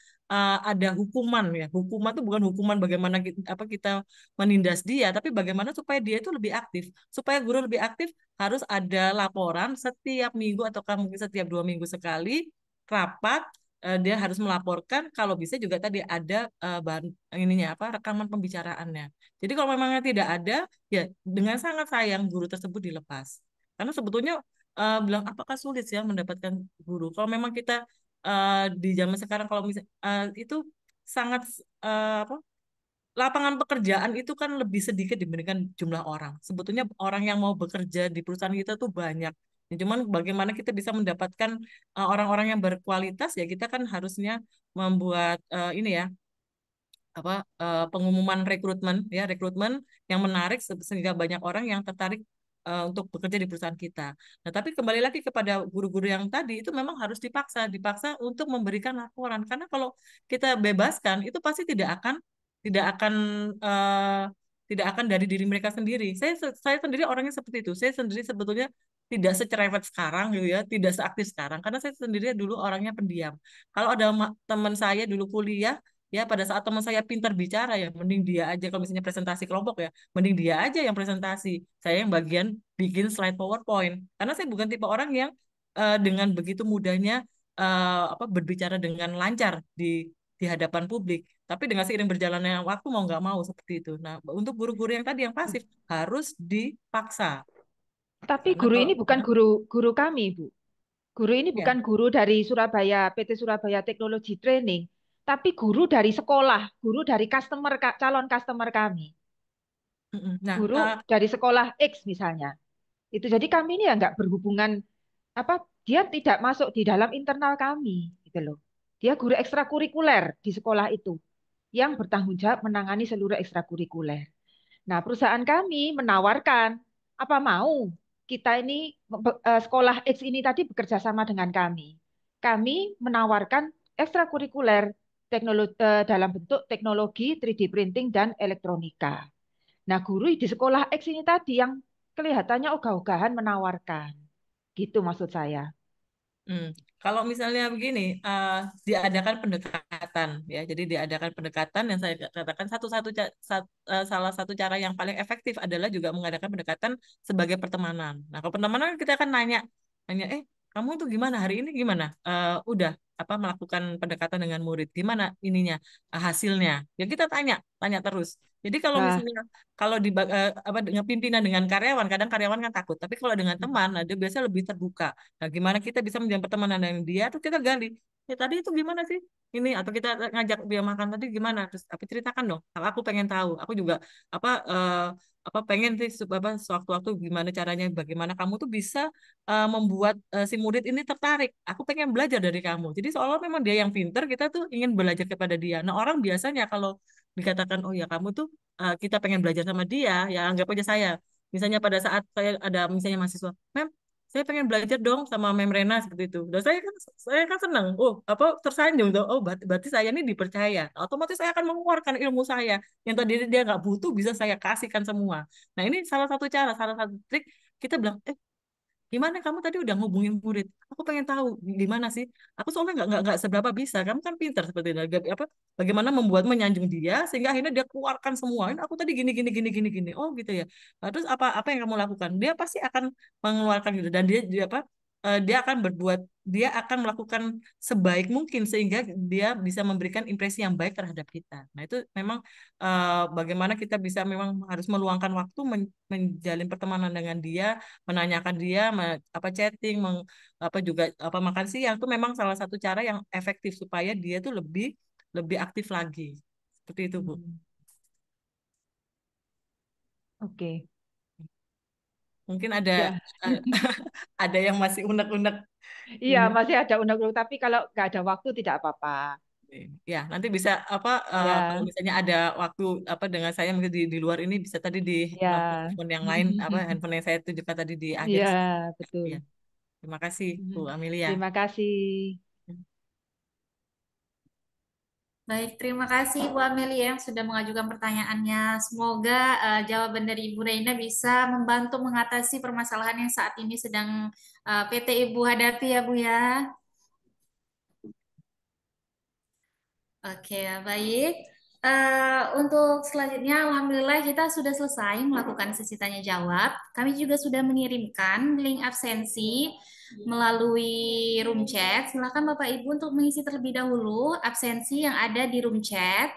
ada hukuman ya. Hukuman itu bukan hukuman bagaimana kita menindas dia, tapi bagaimana supaya dia itu lebih aktif. Supaya guru lebih aktif harus ada laporan setiap minggu atau mungkin setiap 2 minggu sekali rapat. Dia harus melaporkan, kalau bisa juga tadi ada bahan ininya apa rekaman pembicaraannya. Jadi kalau memangnya tidak ada, ya dengan sangat sayang guru tersebut dilepas. Karena sebetulnya bilang apakah sulit sih ya mendapatkan guru. Kalau memang kita di zaman sekarang kalau itu sangat apa lapangan pekerjaan itu kan lebih sedikit dibandingkan jumlah orang. Sebetulnya orang yang mau bekerja di perusahaan kita tuh banyak. Ya, cuman bagaimana kita bisa mendapatkan orang-orang yang berkualitas ya kita kan harusnya membuat ini ya apa pengumuman rekrutmen yang menarik sehingga banyak orang yang tertarik untuk bekerja di perusahaan kita. Nah, tapi kembali lagi kepada guru-guru yang tadi itu memang harus dipaksa untuk memberikan laporan karena kalau kita bebaskan itu pasti tidak akan eh, tidak akan dari diri mereka sendiri. Saya sendiri orangnya seperti itu. Saya sendiri sebetulnya tidak secerewet sekarang gitu ya, tidak seaktif sekarang karena saya sendiri dulu orangnya pendiam. Kalau ada teman saya dulu kuliah ya pada saat teman saya pintar bicara ya mending dia aja, kalau misalnya presentasi kelompok ya mending dia aja yang presentasi, saya yang bagian bikin slide PowerPoint karena saya bukan tipe orang yang dengan begitu mudahnya berbicara dengan lancar di hadapan publik, tapi dengan seiring berjalannya waktu mau nggak mau seperti itu. Nah, untuk guru-guru yang tadi yang pasif harus dipaksa Tapi karena guru kalau ini bukan guru kami, Bu. Guru ini ya bukan guru dari Surabaya, PT Surabaya Technology Training, tapi guru dari sekolah, guru dari calon customer kami. nah Guru dari sekolah X misalnya. Itu jadi kami ini ya nggak berhubungan apa dia tidak masuk di dalam internal kami gitu loh. Dia guru ekstrakurikuler di sekolah itu yang bertanggung jawab menangani seluruh ekstrakurikuler. Nah, perusahaan kami menawarkan, apa mau kita ini sekolah X ini tadi bekerja sama dengan kami. Kami menawarkan ekstrakurikuler teknologi dalam bentuk teknologi 3D printing dan elektronika. Nah, guru di sekolah X ini tadi yang kelihatannya ogah-ogahan menawarkan. Gitu maksud saya. Kalau misalnya begini, diadakan pendekatan, ya. Jadi diadakan pendekatan yang saya katakan salah satu cara yang paling efektif adalah juga mengadakan pendekatan sebagai pertemanan. Nah, kalau pertemanan kita akan nanya, kamu tuh gimana hari ini gimana? Udah apa melakukan pendekatan dengan murid, gimana ininya hasilnya? Ya kita tanya terus. Jadi kalau Nah, misalnya kalau di apa dengan pimpinan dengan karyawan, kadang karyawan kan takut. Tapi kalau dengan teman, nah, dia biasanya lebih terbuka. Nah, gimana kita bisa menjalin pertemanan dengan dia? Terus kita gali. Ya tadi itu gimana sih? Ini atau kita ngajak dia makan tadi gimana? Terus apa ceritakan dong. Kalau aku pengen tahu. Aku juga apa pengen sih apa sewaktu-waktu gimana caranya bagaimana kamu tuh bisa membuat si murid ini tertarik. Aku pengen belajar dari kamu. Jadi seolah memang dia yang pinter, kita tuh ingin belajar kepada dia. Nah, orang biasanya kalau dikatakan oh ya kamu tuh kita pengen belajar sama dia, ya anggap aja saya. Misalnya pada saat saya ada misalnya mahasiswa, Mem, saya pengen belajar dong sama Mem Rena seperti itu. Dan saya kan senang. Oh, apa tersanjung tuh. Oh, berarti saya ini dipercaya. Otomatis saya akan mengeluarkan ilmu saya yang tadi dia nggak butuh bisa saya kasihkan semua. Nah, ini salah satu cara, salah satu trik kita bilang, gimana kamu tadi udah ngubungin murid? Aku pengen tahu di mana sih. Aku soalnya nggak seberapa bisa. Kamu kan pintar seperti itu. Apa? Bagaimana membuat menyanjung dia sehingga akhirnya dia keluarkan semua. Ini aku tadi gini gini gini gini gini. Oh gitu ya. Nah, terus apa yang kamu lakukan? Dia pasti akan mengeluarkan gitu dan dia apa? Dia akan dia akan melakukan sebaik mungkin sehingga dia bisa memberikan impresi yang baik terhadap kita. Nah itu memang bagaimana kita bisa memang harus meluangkan waktu menjalin pertemanan dengan dia, menanyakan dia apa chatting apa juga apa makan siang itu memang salah satu cara yang efektif supaya dia tuh lebih lebih aktif lagi seperti itu Bu. Oke. Mungkin ada Ya. ada yang masih unek-unek Iya, ini. masih ada undang-undang, tapi kalau nggak ada waktu tidak apa-apa. Ya nanti bisa apa kalau Ya, misalnya ada waktu apa dengan saya mungkin di luar ini bisa tadi di ya. handphone yang lain apa handphone yang saya tunjukkan tadi di akhir. Iya, betul. Ya terima kasih Bu Amelia. Terima kasih. Baik, terima kasih Bu Amelia yang sudah mengajukan pertanyaannya. Semoga jawaban dari Ibu Reina bisa membantu mengatasi permasalahan yang saat ini sedang PT Ibu hadapi ya Bu ya. Oke, baik. Untuk selanjutnya, Alhamdulillah kita sudah selesai melakukan sesi tanya jawab. Kami juga sudah mengirimkan link absensi melalui room chat. Silakan Bapak Ibu untuk mengisi terlebih dahulu absensi yang ada di room chat.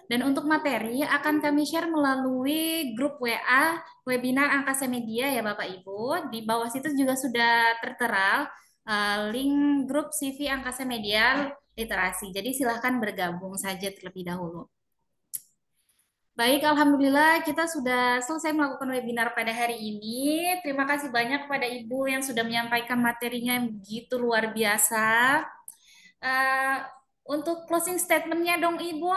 Dan untuk materi akan kami share melalui grup WA webinar Angkasa Media ya Bapak Ibu. Di bawah situ juga sudah tertera link grup CV Angkasa Media Literasi. Jadi silahkan bergabung saja terlebih dahulu. Baik, Alhamdulillah kita sudah selesai melakukan webinar pada hari ini. Terima kasih banyak kepada Ibu yang sudah menyampaikan materinya yang begitu luar biasa. Untuk closing statement-nya dong Ibu.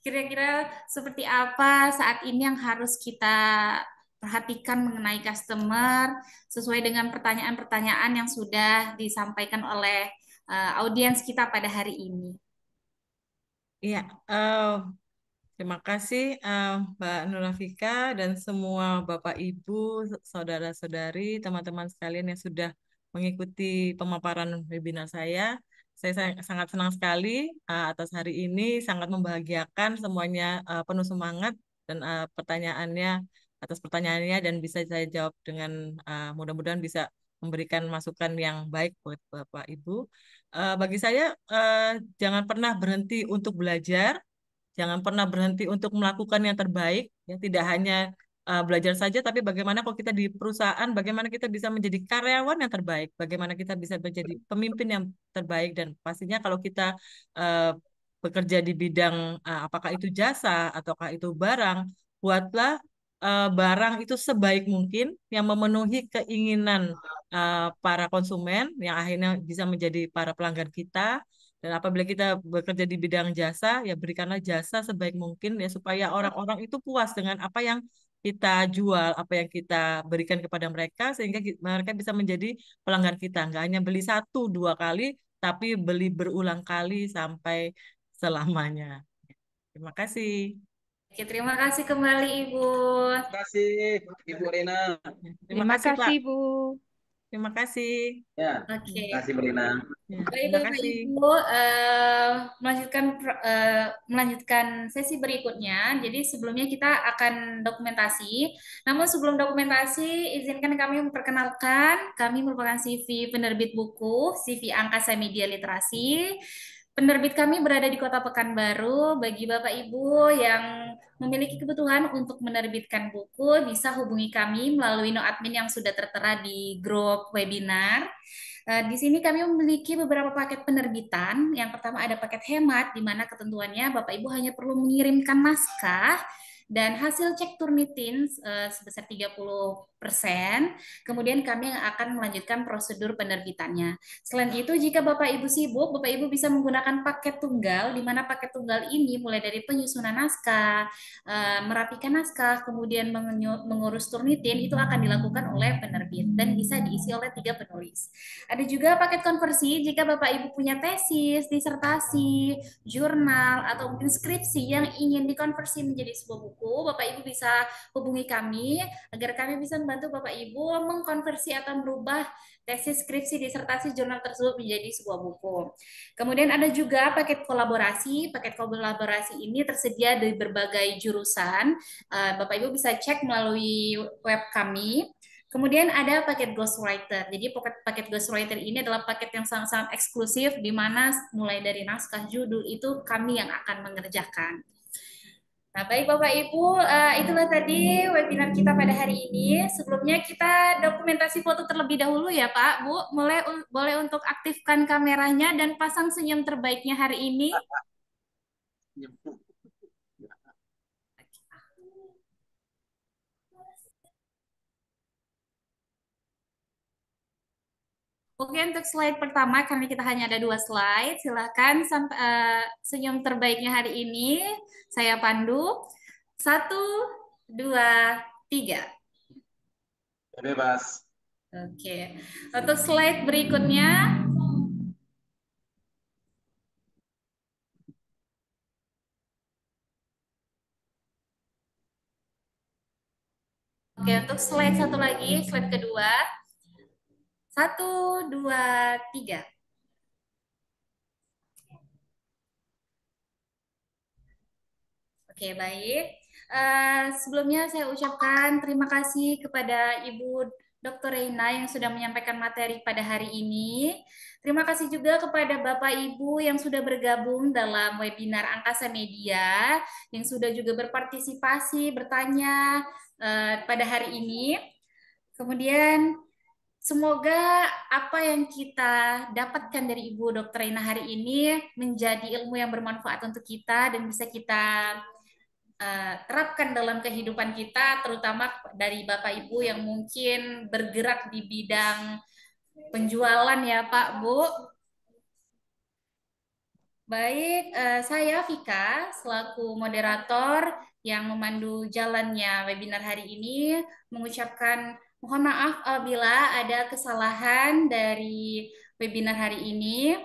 Kira-kira seperti apa saat ini yang harus kita perhatikan mengenai customer sesuai dengan pertanyaan-pertanyaan yang sudah disampaikan oleh audiens kita pada hari ini. Iya, terima kasih Mbak Nurafika dan semua Bapak Ibu, saudara-saudari, teman-teman sekalian yang sudah mengikuti pemaparan webinar saya. Saya sangat senang sekali atas hari ini, sangat membahagiakan semuanya penuh semangat dan atas pertanyaannya dan bisa saya jawab dengan mudah-mudahan bisa memberikan masukan yang baik buat Bapak Ibu. Bagi saya jangan pernah berhenti untuk belajar. Jangan pernah berhenti untuk melakukan yang terbaik, ya tidak hanya belajar saja, tapi bagaimana kalau kita di perusahaan, bagaimana kita bisa menjadi karyawan yang terbaik, bagaimana kita bisa menjadi pemimpin yang terbaik, dan pastinya kalau kita uh, bekerja di bidang apakah itu jasa ataukah itu barang, buatlah barang itu sebaik mungkin yang memenuhi keinginan para konsumen yang akhirnya bisa menjadi para pelanggan kita. Dan apabila kita bekerja di bidang jasa, ya berikanlah jasa sebaik mungkin ya supaya orang-orang itu puas dengan apa yang kita jual, apa yang kita berikan kepada mereka sehingga mereka bisa menjadi pelanggan kita. Nggak hanya beli satu dua kali, tapi beli berulang kali sampai selamanya. Terima kasih. Oke, terima kasih kembali Ibu. Terima kasih Ibu Rina. Terima Terima kasih, Pak. kasih, Bu. Terima kasih. Ya, Oke. terima kasih Bu Rina. Ya, Baik, terima Bapak kasih. Ibu, melanjutkan sesi berikutnya. Jadi sebelumnya kita akan dokumentasi. Namun sebelum dokumentasi, izinkan kami memperkenalkan, kami merupakan CV penerbit buku, CV Angkasa Media Literasi. Penerbit kami berada di Kota Pekanbaru. Bagi Bapak Ibu yang memiliki kebutuhan untuk menerbitkan buku, bisa hubungi kami melalui no admin yang sudah tertera di grup webinar. Di sini kami memiliki beberapa paket penerbitan. Yang pertama ada paket hemat, di mana ketentuannya Bapak Ibu hanya perlu mengirimkan naskah dan hasil cek Turnitin sebesar 30%. Kemudian kami yang akan melanjutkan prosedur penerbitannya. Selain itu, jika Bapak Ibu sibuk, Bapak Ibu bisa menggunakan paket tunggal, di mana paket tunggal ini mulai dari penyusunan naskah, merapikan naskah, kemudian mengurus Turnitin, itu akan dilakukan oleh penerbit dan bisa diisi oleh 3 penulis. Ada juga paket konversi jika Bapak Ibu punya tesis, disertasi, jurnal, atau mungkin skripsi yang ingin dikonversi menjadi sebuah buku, Bapak Ibu bisa hubungi kami agar kami bisa membantu Bapak Ibu mengkonversi atau merubah tesis, skripsi, disertasi, jurnal tersebut menjadi sebuah buku. Kemudian ada juga paket kolaborasi. Paket kolaborasi ini tersedia di berbagai jurusan. Bapak Ibu bisa cek melalui web kami. Kemudian ada paket ghostwriter. Jadi paket ghostwriter ini adalah paket yang sangat-sangat eksklusif di mana mulai dari naskah judul itu kami yang akan mengerjakan. Nah, baik Bapak Ibu, itulah tadi webinar kita pada hari ini. Sebelumnya kita dokumentasi foto terlebih dahulu ya Pak, Bu. Boleh untuk aktifkan kameranya dan pasang senyum terbaiknya hari ini. Oke, untuk slide pertama, karena kita hanya ada 2 slide, silahkan senyum terbaiknya hari ini. Saya pandu. 1, 2, 3. Bebas. Oke, untuk slide berikutnya. Oke, untuk slide satu lagi, slide kedua. 1, 2, 3. Oke, baik. Sebelumnya saya ucapkan terima kasih kepada Ibu Dr. Reina yang sudah menyampaikan materi pada hari ini. Terima kasih juga kepada Bapak Ibu yang sudah bergabung dalam webinar Angkasa Media, yang sudah juga berpartisipasi, bertanya pada hari ini. Kemudian semoga apa yang kita dapatkan dari Ibu Dr. Reina hari ini menjadi ilmu yang bermanfaat untuk kita dan bisa kita terapkan dalam kehidupan kita, terutama dari Bapak Ibu yang mungkin bergerak di bidang penjualan ya Pak, Bu. Baik, saya Vika selaku moderator yang memandu jalannya webinar hari ini mengucapkan mohon maaf apabila ada kesalahan dari webinar hari ini.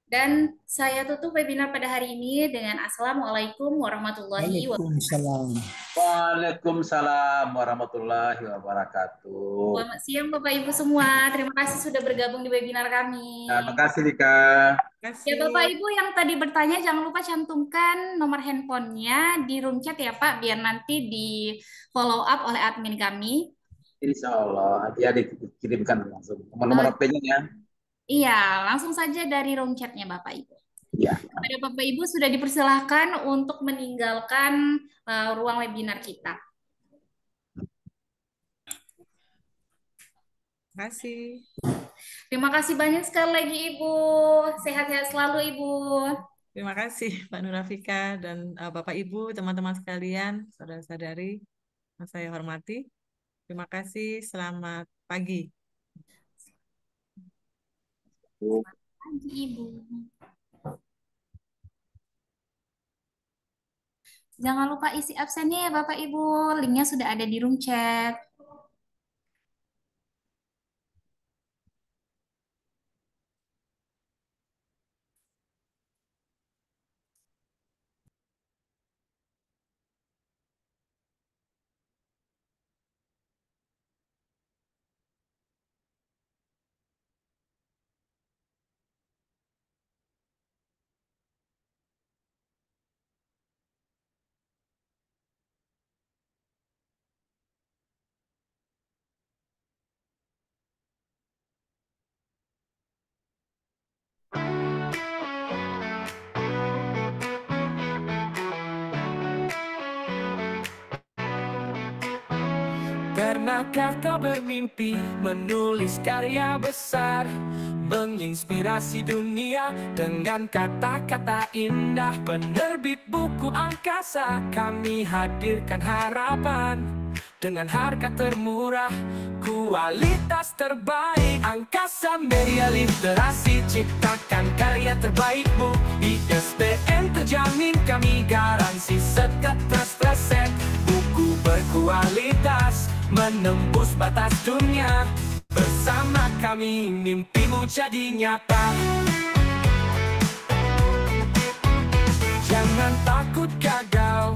Dan saya tutup webinar pada hari ini dengan Assalamualaikum warahmatullahi wabarakatuh. Waalaikumsalam warahmatullahi wabarakatuh. Selamat siang Bapak Ibu semua. Terima kasih sudah bergabung di webinar kami. Terima kasih Dika. Ya Bapak Ibu yang tadi bertanya jangan lupa cantumkan nomor handphonenya di room chat ya Pak, biar nanti di follow up oleh admin kami. Insya Allah ya dikirimkan langsung nomor HP-nya ya. Iya, langsung saja dari room chatnya Bapak Ibu. Iya. Kepada Bapak Ibu sudah dipersilahkan untuk meninggalkan ruang webinar kita. Terima kasih. Terima kasih banyak sekali lagi Ibu. Sehat-sehat selalu Ibu. Terima kasih Pak Nurafika dan Bapak Ibu, teman-teman sekalian, saudara-saudari yang saya hormati. Terima kasih, selamat pagi. Pagi, Ibu. Jangan lupa isi absennya ya Bapak Ibu. Linknya sudah ada di room chat. Pernahkah kau bermimpi menulis karya besar, menginspirasi dunia dengan kata-kata indah? Penerbit buku angkasa, kami hadirkan harapan dengan harga termurah, kualitas terbaik. Angkasa Media Literasi, ciptakan karya terbaikmu. ISBN terjamin, kami garansi sekat terset. Buku berkualitas, menembus batas dunia. Bersama kami mimpimu jadi nyata. Jangan takut gagal,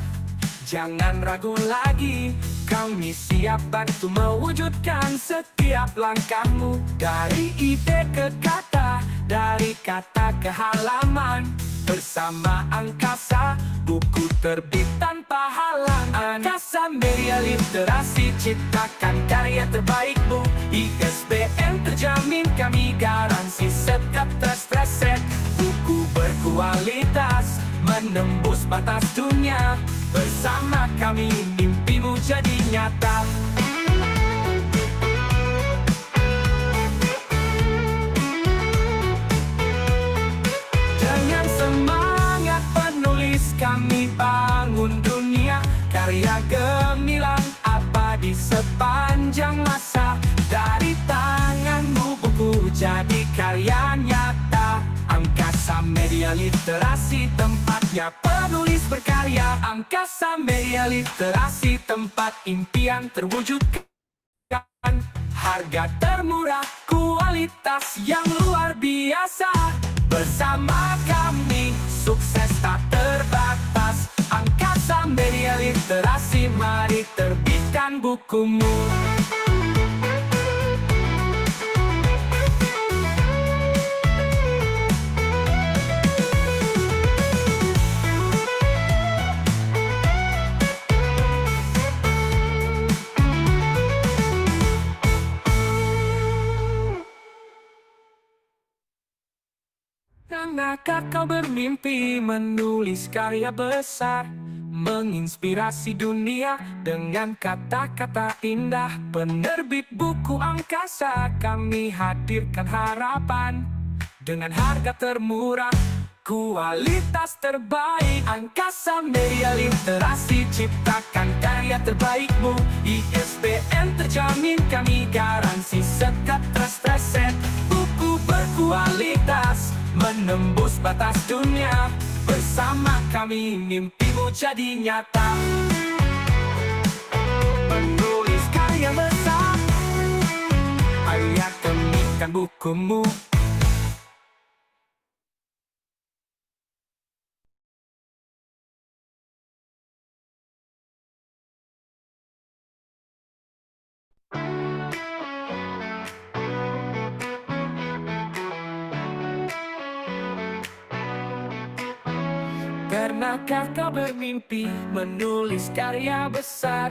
jangan ragu lagi. Kami siap bantu mewujudkan setiap langkahmu. Dari ide ke kata, dari kata ke halaman. Bersama Angkasa, buku terbit tanpa halangan. Angkasa Media Literasi, ciptakan karya terbaikmu. ISBN terjamin, kami garansi sekat terset. Buku berkualitas, menembus batas dunia. Bersama kami mimpimu jadi nyata. Dengan semangat penulis kami bangun dunia. Karya gemilang abadi sepanjang masa. Dari tanganmu buku jadi karya nyata. Angkasa Media Literasi, tempatnya penulis berkarya. Angkasa Media Literasi, tempat impian terwujudkan. Harga termurah, kualitas yang luar biasa. Bersama kami, sukses tak terbatas. Angkasa Media Literasi, mari terbitkan bukumu. Pernahkah kau bermimpi menulis karya besar, menginspirasi dunia dengan kata-kata indah? Penerbit buku angkasa, kami hadirkan harapan dengan harga termurah, kualitas terbaik. Angkasa Media Literasi, ciptakan karya terbaikmu. ISBN terjamin, kami garansi sekat terset. Buku berkualitas, menembus batas dunia. Bersama kami mimpimu jadi nyata. Menulis karya besar, ayo terbitkan bukumu. Pernahkah kau bermimpi menulis karya besar,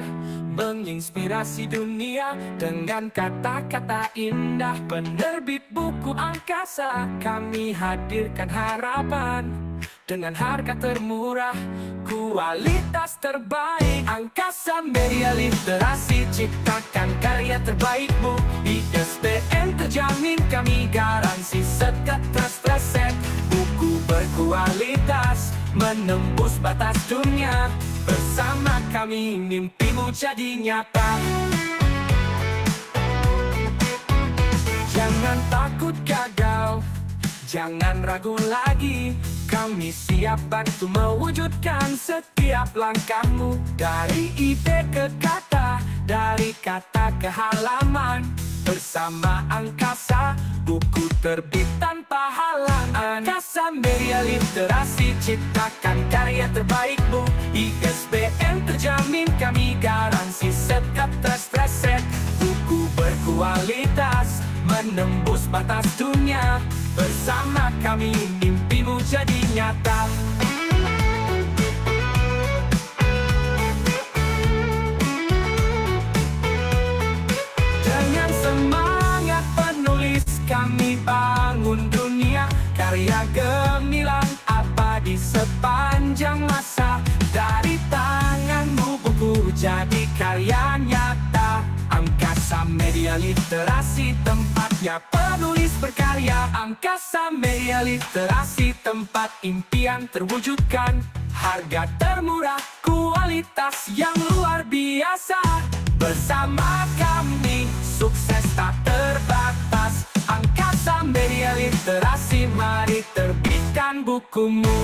menginspirasi dunia dengan kata-kata indah? Penerbit buku angkasa, kami hadirkan harapan dengan harga termurah, kualitas terbaik. Angkasa Media Literasi, ciptakan karya terbaikmu. ISBN terjamin, kami garansi sekat terset. Buku berkualitas, menembus batas dunia. Bersama kami mimpimu jadi nyata. Jangan takut gagal, jangan ragu lagi. Kami siap bantu mewujudkan setiap langkahmu. Dari ide ke kata, dari kata ke halaman. Bersama Angkasa, buku terbit tanpa halangan. Angkasa Media Literasi, ciptakan karya terbaikmu. ISBN terjamin, kami garansi setiap terstreset. Buku berkualitas, menembus batas dunia. Bersama kami mimpimu jadi nyata. Dengan semangat penulis kami bangun dunia. Karya gemilang abadi sepanjang masa. Dari tanganmu buku jadi karya nyata. Angkasa Media Literasi, tempatnya penulis berkarya. Angkasa Media Literasi, tempat impian terwujudkan. Harga termurah, kualitas yang luar biasa. Bersama kami, sukses tak terbatas. Angkasa Media Literasi, mari terbitkan bukumu.